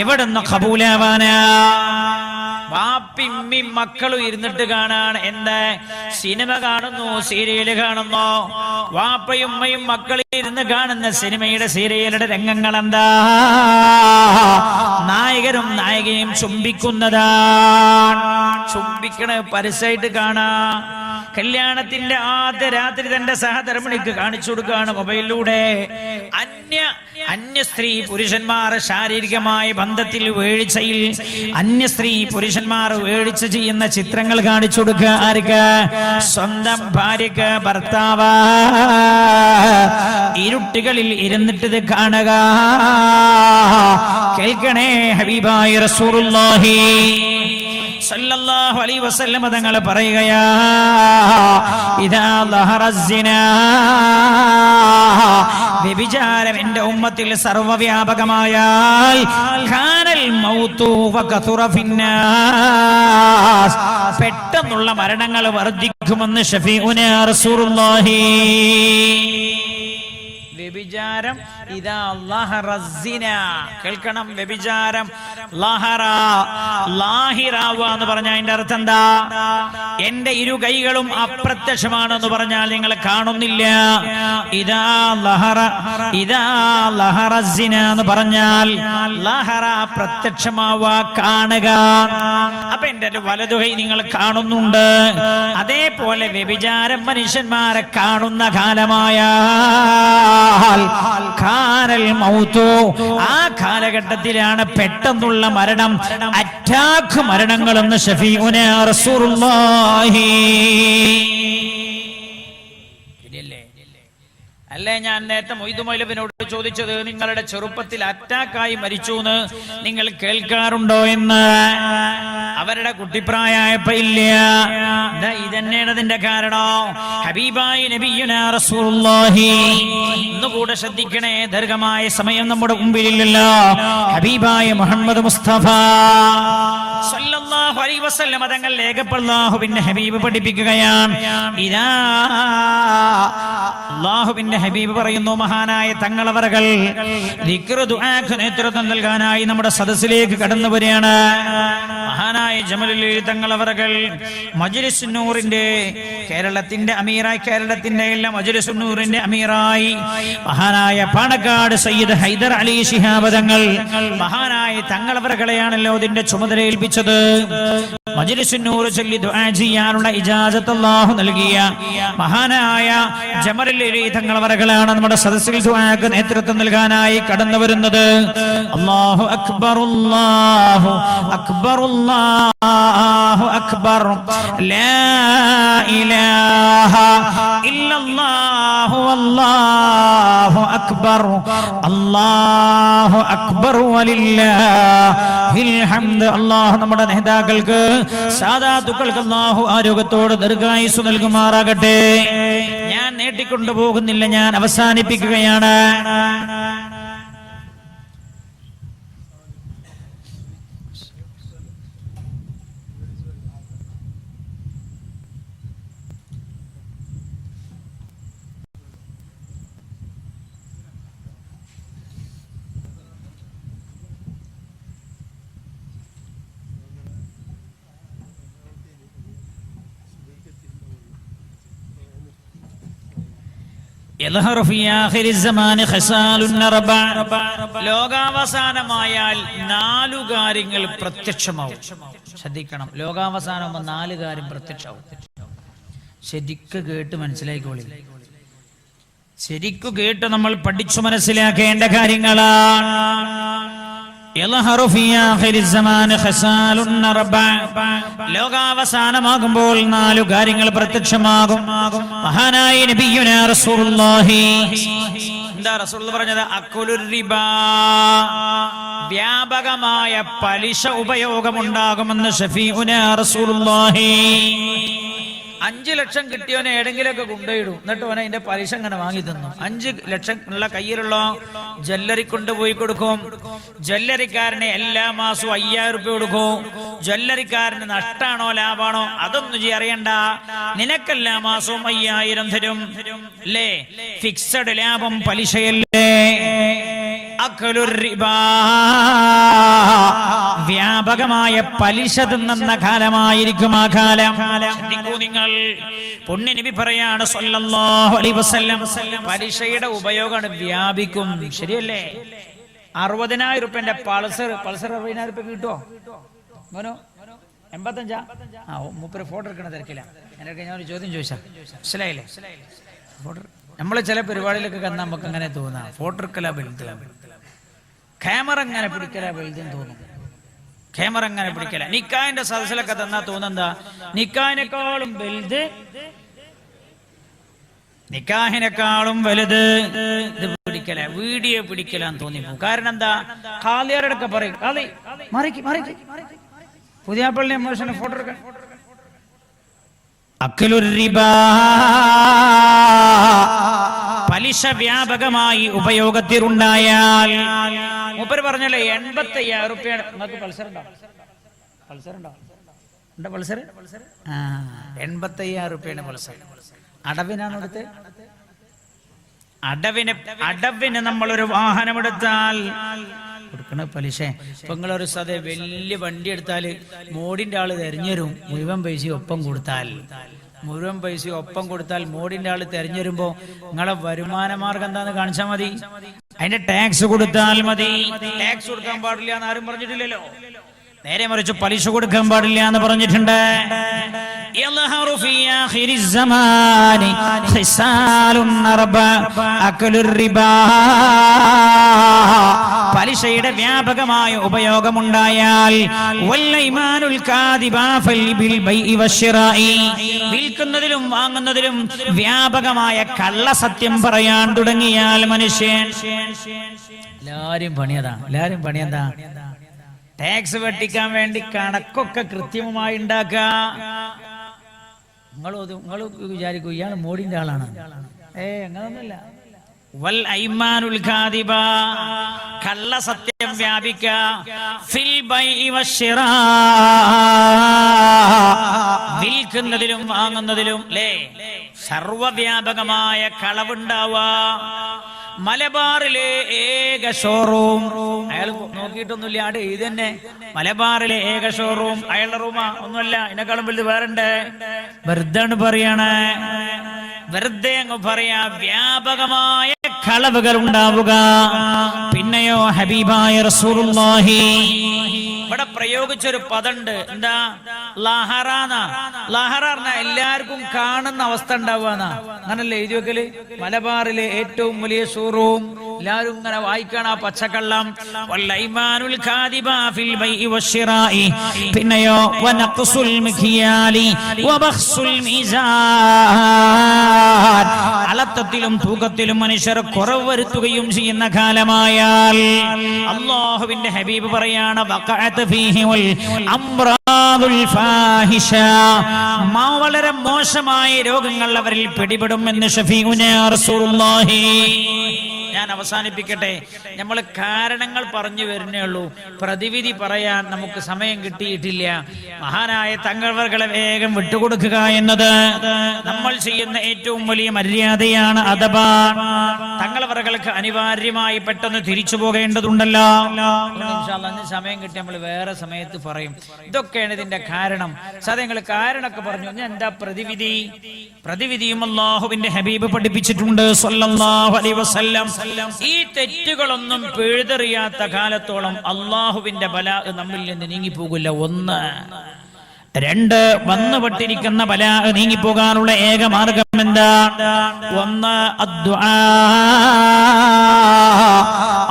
എവിടുന്ന് ഖബൂലാവാനാ? വാപ്പിമ്മയും മക്കളും ഇരുന്നിട്ട് കാണാൻ എന്താ? സിനിമ കാണുന്നു, സീരിയല് കാണുന്നു. വാപ്പയും ഉമ്മയും മക്കളും ഇരുന്ന് കാണുന്ന സിനിമയുടെ സീരിയലുടെ രംഗങ്ങൾ എന്താ? നായകരും നായികയും ചുംബിക്കുന്നതാണ്. ചുംബിക്കണ പരസ്യമായിട്ട് കാണാ. കല്യാണത്തിന്റെ ആദ്യ രാത്രി തന്റെ സഹധർമ്മിണിക്ക് കാണിച്ചു കൊടുക്കുകയാണ് മൊബൈലിലൂടെ. അന്യ സ്ത്രീ പുരുഷന്മാർ ശാരീരികമായ ബന്ധത്തിൽ വീഴ്ചയിൽ അന്യ സ്ത്രീ പുരുഷന്മാർ വീഴ്ച ചെയ്യുന്ന ചിത്രങ്ങൾ കാണിച്ചു കൊടുക്കുക. ആർക്ക്? സ്വന്തം ഭാര്യക്ക് ഭർത്താവ് ഇരുട്ടുകളിൽ ഇരുന്നിട്ട് കാണുക. കേൾക്കണേ ഹബീബായ റസൂലുള്ളാഹി സല്ലല്ലാഹു അലൈഹി വസല്ലം തങ്ങൾ പറയുകയാ, ഇദാ ലഹറസ്സിനാ, വ്യഭിചാരം എന്റെ ഉമ്മത്തിൽ സർവവ്യാപകമായാൽ ഖാനൽ മൗതു വകതുറ ഫിന്നാസ്, പെട്ടെന്നുള്ള മരണങ്ങൾ വർദ്ധിക്കുമെന്ന് ഷഫീഉനാ റസൂലുള്ളാഹി. വ്യഭിചാരം ഇദാ ലഹറസ്സിന, കേൾക്കണം, വ്യഭിചാരം ലാഹിറാവ എന്ന് പറഞ്ഞാൽ അതിന്റെ അർത്ഥം എന്താ? എന്റെ ഇരു കൈകളും അപ്രത്യക്ഷമാണെന്ന് പറഞ്ഞാൽ നിങ്ങൾ കാണുന്നില്ല. ഇദാ ലഹറസ്സിന എന്ന് പറഞ്ഞാൽ ലഹറ പ്രത്യക്ഷമാവാ, കാണുക. അപ്പൊ എന്റെ വലതുകൈ നിങ്ങൾ കാണുന്നുണ്ട്. അതേപോലെ വ്യഭിചാരം മനുഷ്യന്മാരെ കാണുന്ന കാലമായ ആ കാലഘട്ടത്തിലാണ് പെട്ടെന്നുള്ള മരണം, അറ്റാക്ക് മരണങ്ങളെന്ന് ഷഫീഉനാ റസൂലുള്ളാഹി. അല്ലേ ഞാൻ നേരത്തെ മൊയ്തു മൗലവിനോട് ചോദിച്ചത്, നിങ്ങളുടെ ചെറുപ്പത്തിൽ അറ്റാക്കായി മരിച്ചു എന്ന് നിങ്ങൾ കേൾക്കാറുണ്ടോ എന്ന്. അവരുടെ കുട്ടിപ്രായപ്പോ ഇല്ല. ഇതന്നെയാണ് അതിന്റെ കാരണം. ഹബീബായ നബിയുനാ റസൂലുള്ളാഹി. ഇന്നുകൂടെ ശ്രദ്ധിക്കണേ, ദീർഘമായ സമയം നമ്മുടെ മുമ്പിലില്ലല്ലോ. ഹബീബായ മുഹമ്മദ് മുസ്തഫ സല്ലല്ലാഹു അലൈഹി വസല്ലം തങ്ങൾ അല്ലാഹുവിന്റെ ഹബീബ് പഠിപ്പിക്കുകയാണ്. ഇദാ അല്ലാഹുവിന്റെ ഹബീബ് പറയുന്നു, മഹാനായ തങ്ങളവറുകൾ ദിക്ർ ദുആക്ക് നേതൃത്വം നൽകാനായി നമ്മുടെ സദസ്സിലേക്ക് കടന്നു വരികയാണ്. മഹാനായ ജമലുൽ തങ്ങളവറുകൾ മജ്ലിസ് നൂറിന്റെ കേരളത്തിന്റെ അമീറായി, കേരളത്തിന്റെ എല്ലാ മജ്ലിസ് നൂറിന്റെ അമീറായി മഹാനായ പാണക്കാട് സയ്യിദ് ഹൈദർ അലി ശിഹാബ് തങ്ങൾ, മഹാനായ തങ്ങളവറുകളെയാണല്ലോ ഇതിന്റെ ചുമതല ഏൽപ്പിച്ചത്. മജ്ലിസ് നൂർ ചൊല്ലി ദുആ ചെയ്യാനുള്ള ഇജാസത്ത് അല്ലാഹു നൽകിയ മഹാനായ ജമലുൽ തങ്ങളവറുകളാണ് നമ്മുടെ സദസ്സിൽ ദുആക്ക് നേതൃത്വം നൽകാനായി കടന്നു വരുന്നത്. അല്ലാഹു അക്ബർ, അല്ലാഹു അക്ബർ, അല്ലാഹു അക്ബർ, ലാ ഇലാഹ ഇല്ലല്ലാഹു അല്ലാഹു അക്ബർ, അല്ലാഹു അക്ബർ വലില്ലാഹിൽ ഹംദ്. അല്ലാഹു നമ്മുടെ നേതാക്കൾക്ക്, സാദാത്തുക്കൾക്ക് അല്ലാഹു ആരോഗ്യത്തോട് ദീർഘായുസ്സ് നൽകുമാറാകട്ടെ. ഞാൻ നീട്ടിക്കൊണ്ടു പോകുന്നില്ല, ഞാൻ അവസാനിപ്പിക്കുകയാണ്. ലോകാവസാനമായാൽ 4 കാര്യങ്ങൾ പ്രത്യക്ഷമാവും. ശ്രദ്ധിക്കണം, ലോകാവസാനമാകുമ്പോൾ 4 കാര്യം പ്രത്യക്ഷമാവും. ശരിക്ക് കേട്ട് മനസ്സിലായിക്കോളി. ശരിക്കു കേട്ട് നമ്മൾ പഠിച്ചു മനസ്സിലാക്കേണ്ട കാര്യങ്ങളാണ്. ലോകാവസാനമാകുമ്പോൾ 4 കാര്യങ്ങൾ പ്രത്യക്ഷമാകും. മഹാനായ നബിയുനാ റസൂലുള്ളാഹി എന്താ റസൂൽ പറഞ്ഞത്? അക്കുലുർ റിബാ, വ്യാപകമായ പലിശ ഉപയോഗമുണ്ടാകുമെന്ന് ഷഫീഉനാ റസൂലുള്ളാഹി. 5 ലക്ഷം കിട്ടിയവനെ ഏതെങ്കിലുമൊക്കെ കൊണ്ടുപോയിടും, എന്നിട്ട് അവനെ അതിന്റെ പലിശ ഇങ്ങനെ വാങ്ങി തന്നു. 5 ലക്ഷം ഉള്ള കയ്യിലുള്ള ജ്വല്ലറി കൊണ്ടുപോയി കൊടുക്കും. ജ്വല്ലറിക്കാരന് എല്ലാ മാസവും 5000 രൂപ കൊടുക്കും. ജ്വല്ലറിക്കാരന് നഷ്ടാണോ ലാഭാണോ അതൊന്നും അറിയണ്ട, നിനക്കെല്ലാ മാസവും 5000 തരും അല്ലേ? ഫിക്സഡ് ലാഭം പലിശയല്ലേ? അക്ലുർ റിബാ, വ്യാപകമായ പലിശ തിന്നുന്ന കാലമായിരിക്കും ആ കാലം. നിങ്ങൾ പുണ്യ നബി പറയാണ് സല്ലല്ലാഹു അലൈഹി വസല്ലം, പലിശയുടെ ഉപയോഗമാണ് വ്യാപിക്കും. ശരിയല്ലേ? 60,000 രൂപന്റെ പൾസർ 60,000 രൂപ കിട്ടുമോ മോനോ? 85? ആ മൂപ്പര് ഫോട്ടോ എടുക്കണ തിരക്കില്ല. എന്നൊക്കെ ഞാനൊരു ചോദ്യം ചോദിച്ചാ മനസ്സിലായില്ലേ? ഫോട്ടോ നമ്മള് ചില പരിപാടിയിലൊക്കെ കണ്ടാൽ നമുക്ക് അങ്ങനെ തോന്നാം, ഫോട്ടോ എടുക്കലാ വലുത്, ക്യാമറ അങ്ങനെ പിടിക്കലാ വലുതെന്ന് തോന്നും. ക്യാമറ അങ്ങനെ പിടിക്കല. നിക്കാഹിന്റെ സദസ്സിലൊക്കെ തന്നാ തോന്നെന്താ? നിക്കാഹിനേക്കാളും വലുത്, നിക്കാഹിനേക്കാളും വലുത് ഇത് പിടിക്കല, വീഡിയോ പിടിക്കലാന്ന് തോന്നിപ്പോ. കാരണം എന്താ? ഖാദിയാരോടൊക്കെ പറയും, ഖാദി മറിക്ക് പുതിയ പള്ളി മോശം ഫോട്ടോ എടുക്കാൻ. അക്ലുർ റിബാ, പലിശ വ്യാപകമായി ഉപയോഗത്തിലുണ്ടായാൽ, മൂപ്പര് പറഞ്ഞല്ലേ 85,000 രൂപ. നിങ്ങൾക്ക് പൾസർ ഉണ്ടോ? ഉണ്ടോ പൾസർ? 85,000 രൂപയാണ് പൾസർ. അടവിനാണ് എടുത്ത്. അടവിന് നമ്മളൊരു വാഹനം എടുത്താൽ കൊടുക്കണ പലിശ. ഇപ്പൊ നിങ്ങളൊരു വലിയ വണ്ടി എടുത്താൽ മോഡിന്റെ ആള് തെരഞ്ഞുതരും, മുഴുവൻ പൈസ ഒപ്പം കൊടുത്താൽ മോഡിന്റെ ആള് തെരഞ്ഞുവരുമ്പോ നിങ്ങളെ വരുമാന മാർഗം എന്താന്ന് കാണിച്ചാൽ മതി, അതിന്റെ ടാക്സ് കൊടുത്താൽ മതി. ടാക്സ് കൊടുക്കാൻ പാടില്ല എന്ന് ആരും പറഞ്ഞിട്ടില്ലല്ലോ. നേരെ മറിച്ച് പലിശ കൊടുക്കാൻ പാടില്ല എന്ന് പറഞ്ഞിട്ടുണ്ട്. പലിശയുടെ വ്യാപകമായ ഉപയോഗമുണ്ടായാൽ വിൽക്കുന്നതിലും വാങ്ങുന്നതിലും വ്യാപകമായ കള്ളസത്യം പറയാൻ തുടങ്ങിയാൽ മനുഷ്യൻ എല്ലാരും പണിയതാ ടാക്സ് വെട്ടിക്കാൻ വേണ്ടി കണക്കൊക്കെ കൃത്യമായി ഉണ്ടാക്കുക. നിങ്ങൾ വിചാരിക്കൂ ഇയാൾ മോഡിന്റെ ആളാണ്. അങ്ങനൊന്നുമില്ല. വൽ ഐമാനുൽ ഖാദിബ, കള്ളസത്യം വ്യാപിക്കുക. ഫിൽ ബൈഇ വശിറാ, വിൽക്കുന്നതിലും വാങ്ങുന്നതിലും സർവ്വവ്യാപകമായ കളവുണ്ടാവുക. മലബാറിലെ ഏക ഷോറൂം, അയാൾ നോക്കിയിട്ടൊന്നുമില്ല, ആടെ ഇത് തന്നെ മലബാറിലെ ഏക ഷോറൂം. അയാളുടെ റൂമാ ഒന്നുമല്ല, ഇതിനേക്കാളും വലുത് വേറുണ്ട്. വെറുതെ പറയാണ്, വെറുതെ അങ്ങ് പറയാ. വ്യാപകമായ കളവുകൾ ഉണ്ടാവുക. പിന്നെയോ ഹബീബായ റസൂലുള്ളാഹി ഇവിടെ പ്രയോഗിച്ചൊരു പദമുണ്ട്. എന്താ? ലഹറാന്ന. ലഹറ എല്ലാവർക്കും കാണുന്ന അവസ്ഥ ഉണ്ടാവുക. അങ്ങനല്ലേ എഴുതി വെക്കല്? മലബാറിലെ ഏറ്റവും വലിയ ഷോറൂം, എല്ലാവരും ഇങ്ങനെ വായിക്കണം ആ പച്ചക്കള്ളം. വല്ലൈമാനുൽ ഖാദിബ ഫിൽ ബൈഇ വശിറാഇ, പിന്നെയോ വനഖ്സുൽ മിഖ്യാലി വബഖ്സുൽ മീസാൻ, അളത്തത്തിലും തൂക്കത്തിലും മനുഷ്യർ കുറവ് വരുത്തുകയും ചെയ്യുന്ന കാലമായാൽ അല്ലാഹുവിന്റെ ഹബീബ് പറയാണ് വഖഅത ഫീഹി വൽ അംറാദുൽ ഫാഹിഷ, വളരെ മോശമായ രോഗങ്ങൾ അവരിൽ പിടിപെടും എന്ന് ശഫീഉനാ റസൂലുള്ളാഹി. ഞാൻ അവസാനിപ്പിക്കട്ടെ. നമ്മൾ കാരണങ്ങൾ പറഞ്ഞു വരുന്നേ ഉള്ളൂ, പ്രതിവിധി പറയാൻ നമുക്ക് സമയം കിട്ടിയിട്ടില്ല. മഹാനായ തങ്ങൾവർകളെ വേഗം വിട്ടുകൊടുക്കുക എന്നത് നമ്മൾ ചെയ്യുന്ന ഏറ്റവും വലിയ മര്യാദയാണ്, അദബാണ്. തങ്ങൾവർകൾക്ക് അനിവാര്യമായി പെട്ടെന്ന് തിരിച്ചു പോകേണ്ടതുണ്ടല്ലോ. സമയം കിട്ടി നമ്മൾ വേറെ സമയത്ത് പറയും. ഇതൊക്കെയാണ് ഇതിന്റെ കാരണം. സത്യങ്ങൾ കാരണമൊക്കെ പറഞ്ഞു. ഞാൻ എന്താ പ്രതിവിധിയും അല്ലാഹുവിന്റെ ഹബീബ് പഠിപ്പിച്ചിട്ടുണ്ട് സ്വല്ലല്ലാഹു അലൈഹി വസല്ലം. ഈ തെറ്റുകളൊന്നും പിഴുതെറിയാത്ത കാലത്തോളം അള്ളാഹുവിന്റെ ബലാ നമ്മിൽ നിന്ന് നീങ്ങിപ്പോകില്ല. ഒന്ന്. രണ്ട്, വന്നുപെട്ടിരിക്കുന്ന ബലാ നീങ്ങിപ്പോകാനുള്ള ഏക മാർഗം എന്താ? ഒന്ന്, അദ്ദുആ,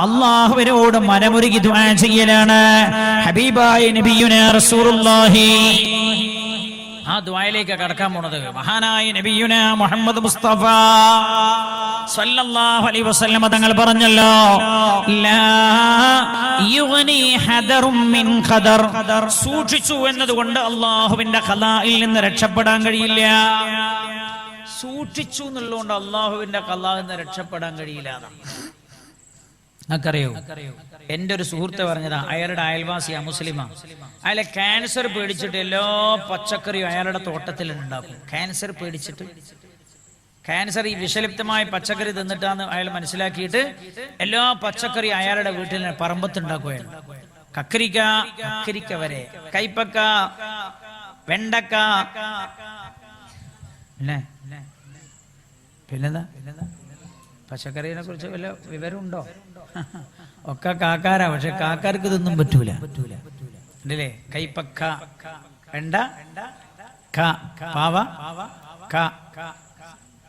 അല്ലാഹുവിനോട് മനമുരുകി ദുആ ചെയ്യലാണ്. ഹബീബായ നബിയുനാ റസൂലുള്ളാഹി ആ ദുആയിലേക്ക് കടക്കാൻ പോണത് മഹാനായ നബിയുനാ മുഹമ്മദ് മുസ്തഫ സല്ലല്ലാഹു അലൈഹി വസല്ലം തങ്ങൾ പറഞ്ഞല്ലോ, ലാ യുഗ്നി ഹദറും മിൻ ഖദർ. സൂക്ഷിച്ചു എന്നതുകൊണ്ട് അല്ലാഹുവിന്റെ ഖലാഇൽ നിന്ന് രക്ഷപ്പെടാൻ കഴിയില്ല. സൂക്ഷിച്ചു എന്നുള്ളതുകൊണ്ട് അല്ലാഹുവിന്റെ ഖലാഇൽ നിന്ന് രക്ഷപ്പെടാൻ കഴിയില്ല. നിങ്ങൾക്കറിയോ, എൻ്റെ ഒരു സുഹൃത്ത് പറഞ്ഞതാ, അയാളുടെ അയൽവാസിയാ, മുസ്ലിമാ. അയാളെ ക്യാൻസർ പേടിച്ചിട്ട് എല്ലാ പച്ചക്കറിയും അയാളുടെ തോട്ടത്തിൽ ഉണ്ടാക്കും. ക്യാൻസർ പേടിച്ചിട്ട്, ക്യാൻസർ ഈ വിഷലിപ്തമായ പച്ചക്കറി തിന്നിട്ടാന്ന് അയാൾ മനസ്സിലാക്കിയിട്ട് എല്ലാ പച്ചക്കറി അയാളുടെ വീട്ടിൽ പറമ്പത്തുണ്ടാക്കുകയാണ്. കക്കരിക്ക വരെ, കൈപ്പക്ക, വെണ്ടക്ക, പിന്നെന്താ പച്ചക്കറിയെ കുറിച്ച് വല്ല വിവരമുണ്ടോ? ഒക്കെ കാക്കാരാ, പക്ഷെ കാക്കാർക്ക് ഇതൊന്നും പറ്റൂല അല്ലേ? കൈപ്പക്ക, വെണ്ട, പാവ,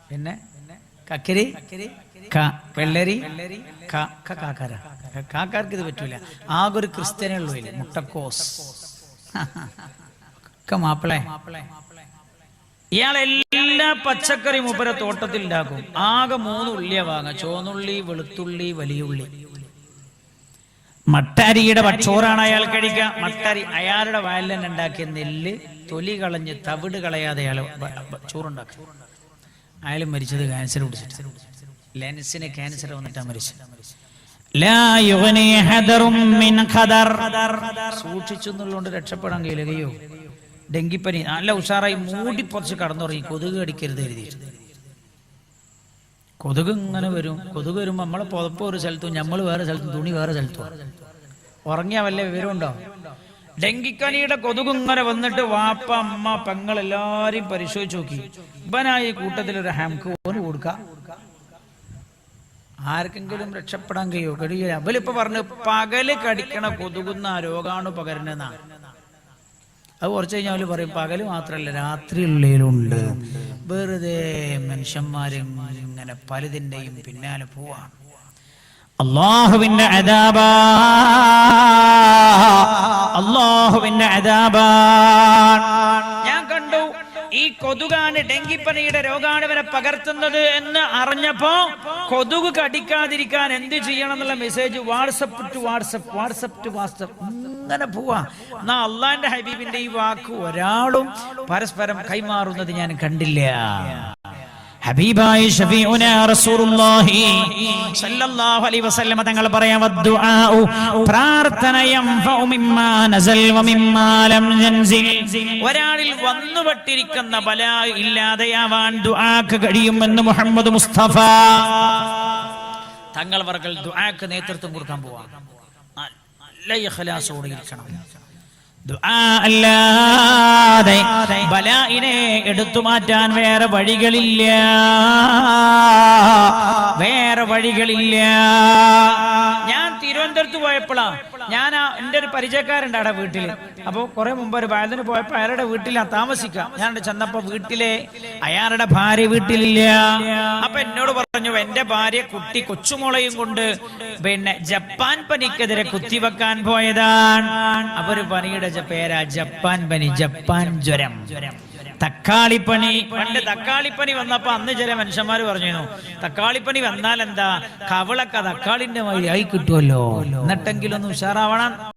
പിന്നെ കക്കിരി, വെള്ളരി, കാക്കാരാ. കാക്കാർക്ക് ഇത് പറ്റൂല. ആകെ ഒരു ക്രിസ്ത്യനേ ഉള്ളൂ ഇല്ല, മുട്ടക്കോസ് ഒക്കെ മാപ്പിളെ. ഇയാളെല്ലാ പച്ചക്കറി മൂപ്പര തോട്ടത്തിൽ ഉണ്ടാക്കും. ആകെ 3 ഉള്ളിയാ വാങ്ങുക, ചുവന്നുള്ളി, വെളുത്തുള്ളി, വലിയുള്ളി. മട്ടരിയുടെ ചോറാണ് അയാൾ കഴിക്കുക. മട്ടരി അയാളുടെ വയലിൽ തന്നെ ഉണ്ടാക്കിയ നെല്ല് തൊലി കളഞ്ഞ് തവിട് കളയാതെ അയാൾ ചോറുണ്ടാക്കും. അയാൾ മരിച്ചത് ക്യാൻസർ പിടിച്ചിട്ട്, ലെൻസിന് ക്യാൻസർ വന്നിട്ടാണ് മരിച്ചത്. സൂക്ഷിച്ചു എന്നുള്ളതുകൊണ്ട് രക്ഷപ്പെടാൻ കഴിയുകയോ? ഡെങ്കിപ്പനി നല്ല ഉഷാറായി മൂടി പൊറച്ച് കടന്നുറങ്ങി, കൊതുക് കടിക്കരുത് എഴുതിയിട്ട്. കൊതുക് ഇങ്ങനെ വരും. കൊതുക് വരുമ്പോൾ നമ്മളെ പുതപ്പ് ഒരു സ്ഥലത്തും നമ്മൾ വേറെ സ്ഥലത്തും തുണി വേറെ സ്ഥലത്തും. ഉറങ്ങിയ വല്ല വിവരം ഉണ്ടോ? ഡെങ്കിപ്പനിയുടെ കൊതുക് ഇങ്ങനെ വന്നിട്ട് വാപ്പ, അമ്മ, പെങ്ങൾ എല്ലാരെയും പരിശോധിച്ച് നോക്കി. ഇവനായി കൂട്ടത്തിൽ ഒരു ഹാംക്ക് ഓന് കൊടുക്കാം. ആർക്കെങ്കിലും രക്ഷപ്പെടാൻ കഴിയില്ല. അവലിപ്പോ പറഞ്ഞു പകല് കടിക്കണ കൊതുകുന്ന രോഗാണു പകരുന്നതാണ്. അത് കുറച്ച് കഴിഞ്ഞാൽ അവര് പറയും പകല് മാത്രല്ല രാത്രിയുള്ളിലുണ്ട്. വെറുതെ മനുഷ്യന്മാരും ഇങ്ങനെ പലതിൻ്റെയും പിന്നാലെ പോവാണ്. അല്ലാഹുവിന്റെ അദാബാ, അല്ലാഹുവിന്റെ അദാബാ. ഞാൻ കണ്ടു ഈ കൊതുകാണ് ഡെങ്കിപ്പനിയുടെ രോഗാണുവിനെ പകർത്തുന്നത് എന്ന് അറിഞ്ഞപ്പോ കൊതുക് കടിക്കാതിരിക്കാൻ എന്ത് ചെയ്യണം എന്നുള്ള മെസ്സേജ് വാട്സപ്പ് ടു വാട്സപ്പ് ഇങ്ങനെ പോവാ. എന്നാ അള്ളാന്റെ ഹബീബിന്റെ ഈ വാക്ക് ഒരാളും പരസ്പരം കൈമാറുന്നത് ഞാൻ കണ്ടില്ല. ഹബീബായ ശഫീഉനാ റസൂലുള്ളാഹി സ്വല്ലല്ലാഹു അലൈഹി വസല്ലം തങ്ങൾ പറയാം, വദ്ദുആഉ പ്രാർത്ഥന യൻഫഉ മിമ്മാ നസൽ വമിമ്മാ ലം യൻസിൽ. ഒരാളിൽ വന്നുപെട്ടിരിക്കുന്ന ബലാ ഇല്ലാതെയാവാൻ ദുആക്ക് കഴിയുമെന്ന് മുഹമ്മദ് മുസ്തഫ തങ്ങൾ വർകൾ ദുആക്ക് നേതൃത്വം കൊടുക്കാൻ പോവാണ്. നല്ല ഇഖ്ലാസോടെ ഇരിക്കണം. ദുആ അല്ലാതെ ബലാഇനെ എടുത്തു മാറ്റാൻ വേറെ വഴികളില്ല, വേറെ വഴികളില്ല. ഞാൻ തിരുവനന്തപുരത്ത് പോയപ്പോഴാ, ഞാൻ എൻ്റെ ഒരു പരിചയക്കാരുണ്ട് അവിടെ വീട്ടില്. അപ്പോൾ കുറെ മുമ്പ് ഒരു വയലിന് പോയപ്പോ അയാളുടെ വീട്ടിലാ താമസിക്കാം. ഞാൻ ചെന്നപ്പോ വീട്ടിലെ അയാളുടെ ഭാര്യ വീട്ടിലില്ല. അപ്പൊ എന്നോട് പറഞ്ഞു, എന്റെ ഭാര്യ കുട്ടി കൊച്ചുമോളയും കൊണ്ട് പിന്നെ ജപ്പാൻ പനിക്കെതിരെ കുത്തിവെക്കാൻ പോയതാണ്. അപ്പൊ ഒരു പനിയുടെ പേരാ ജപ്പാൻ പനി, ജപ്പാൻ ജ്വരം, തക്കാളിപ്പനി. പണ്ട് തക്കാളിപ്പനി വന്നപ്പോ അന്ന് ചില മനുഷ്യന്മാര് പറഞ്ഞിരുന്നു, തക്കാളിപ്പനി വന്നാൽ എന്താ, കവളൊക്കെ തക്കാളിന്റെ മാതിരി ആയി കിട്ടുമല്ലോ, എന്നിട്ടെങ്കിലൊന്ന് ഉഷാറാവണം.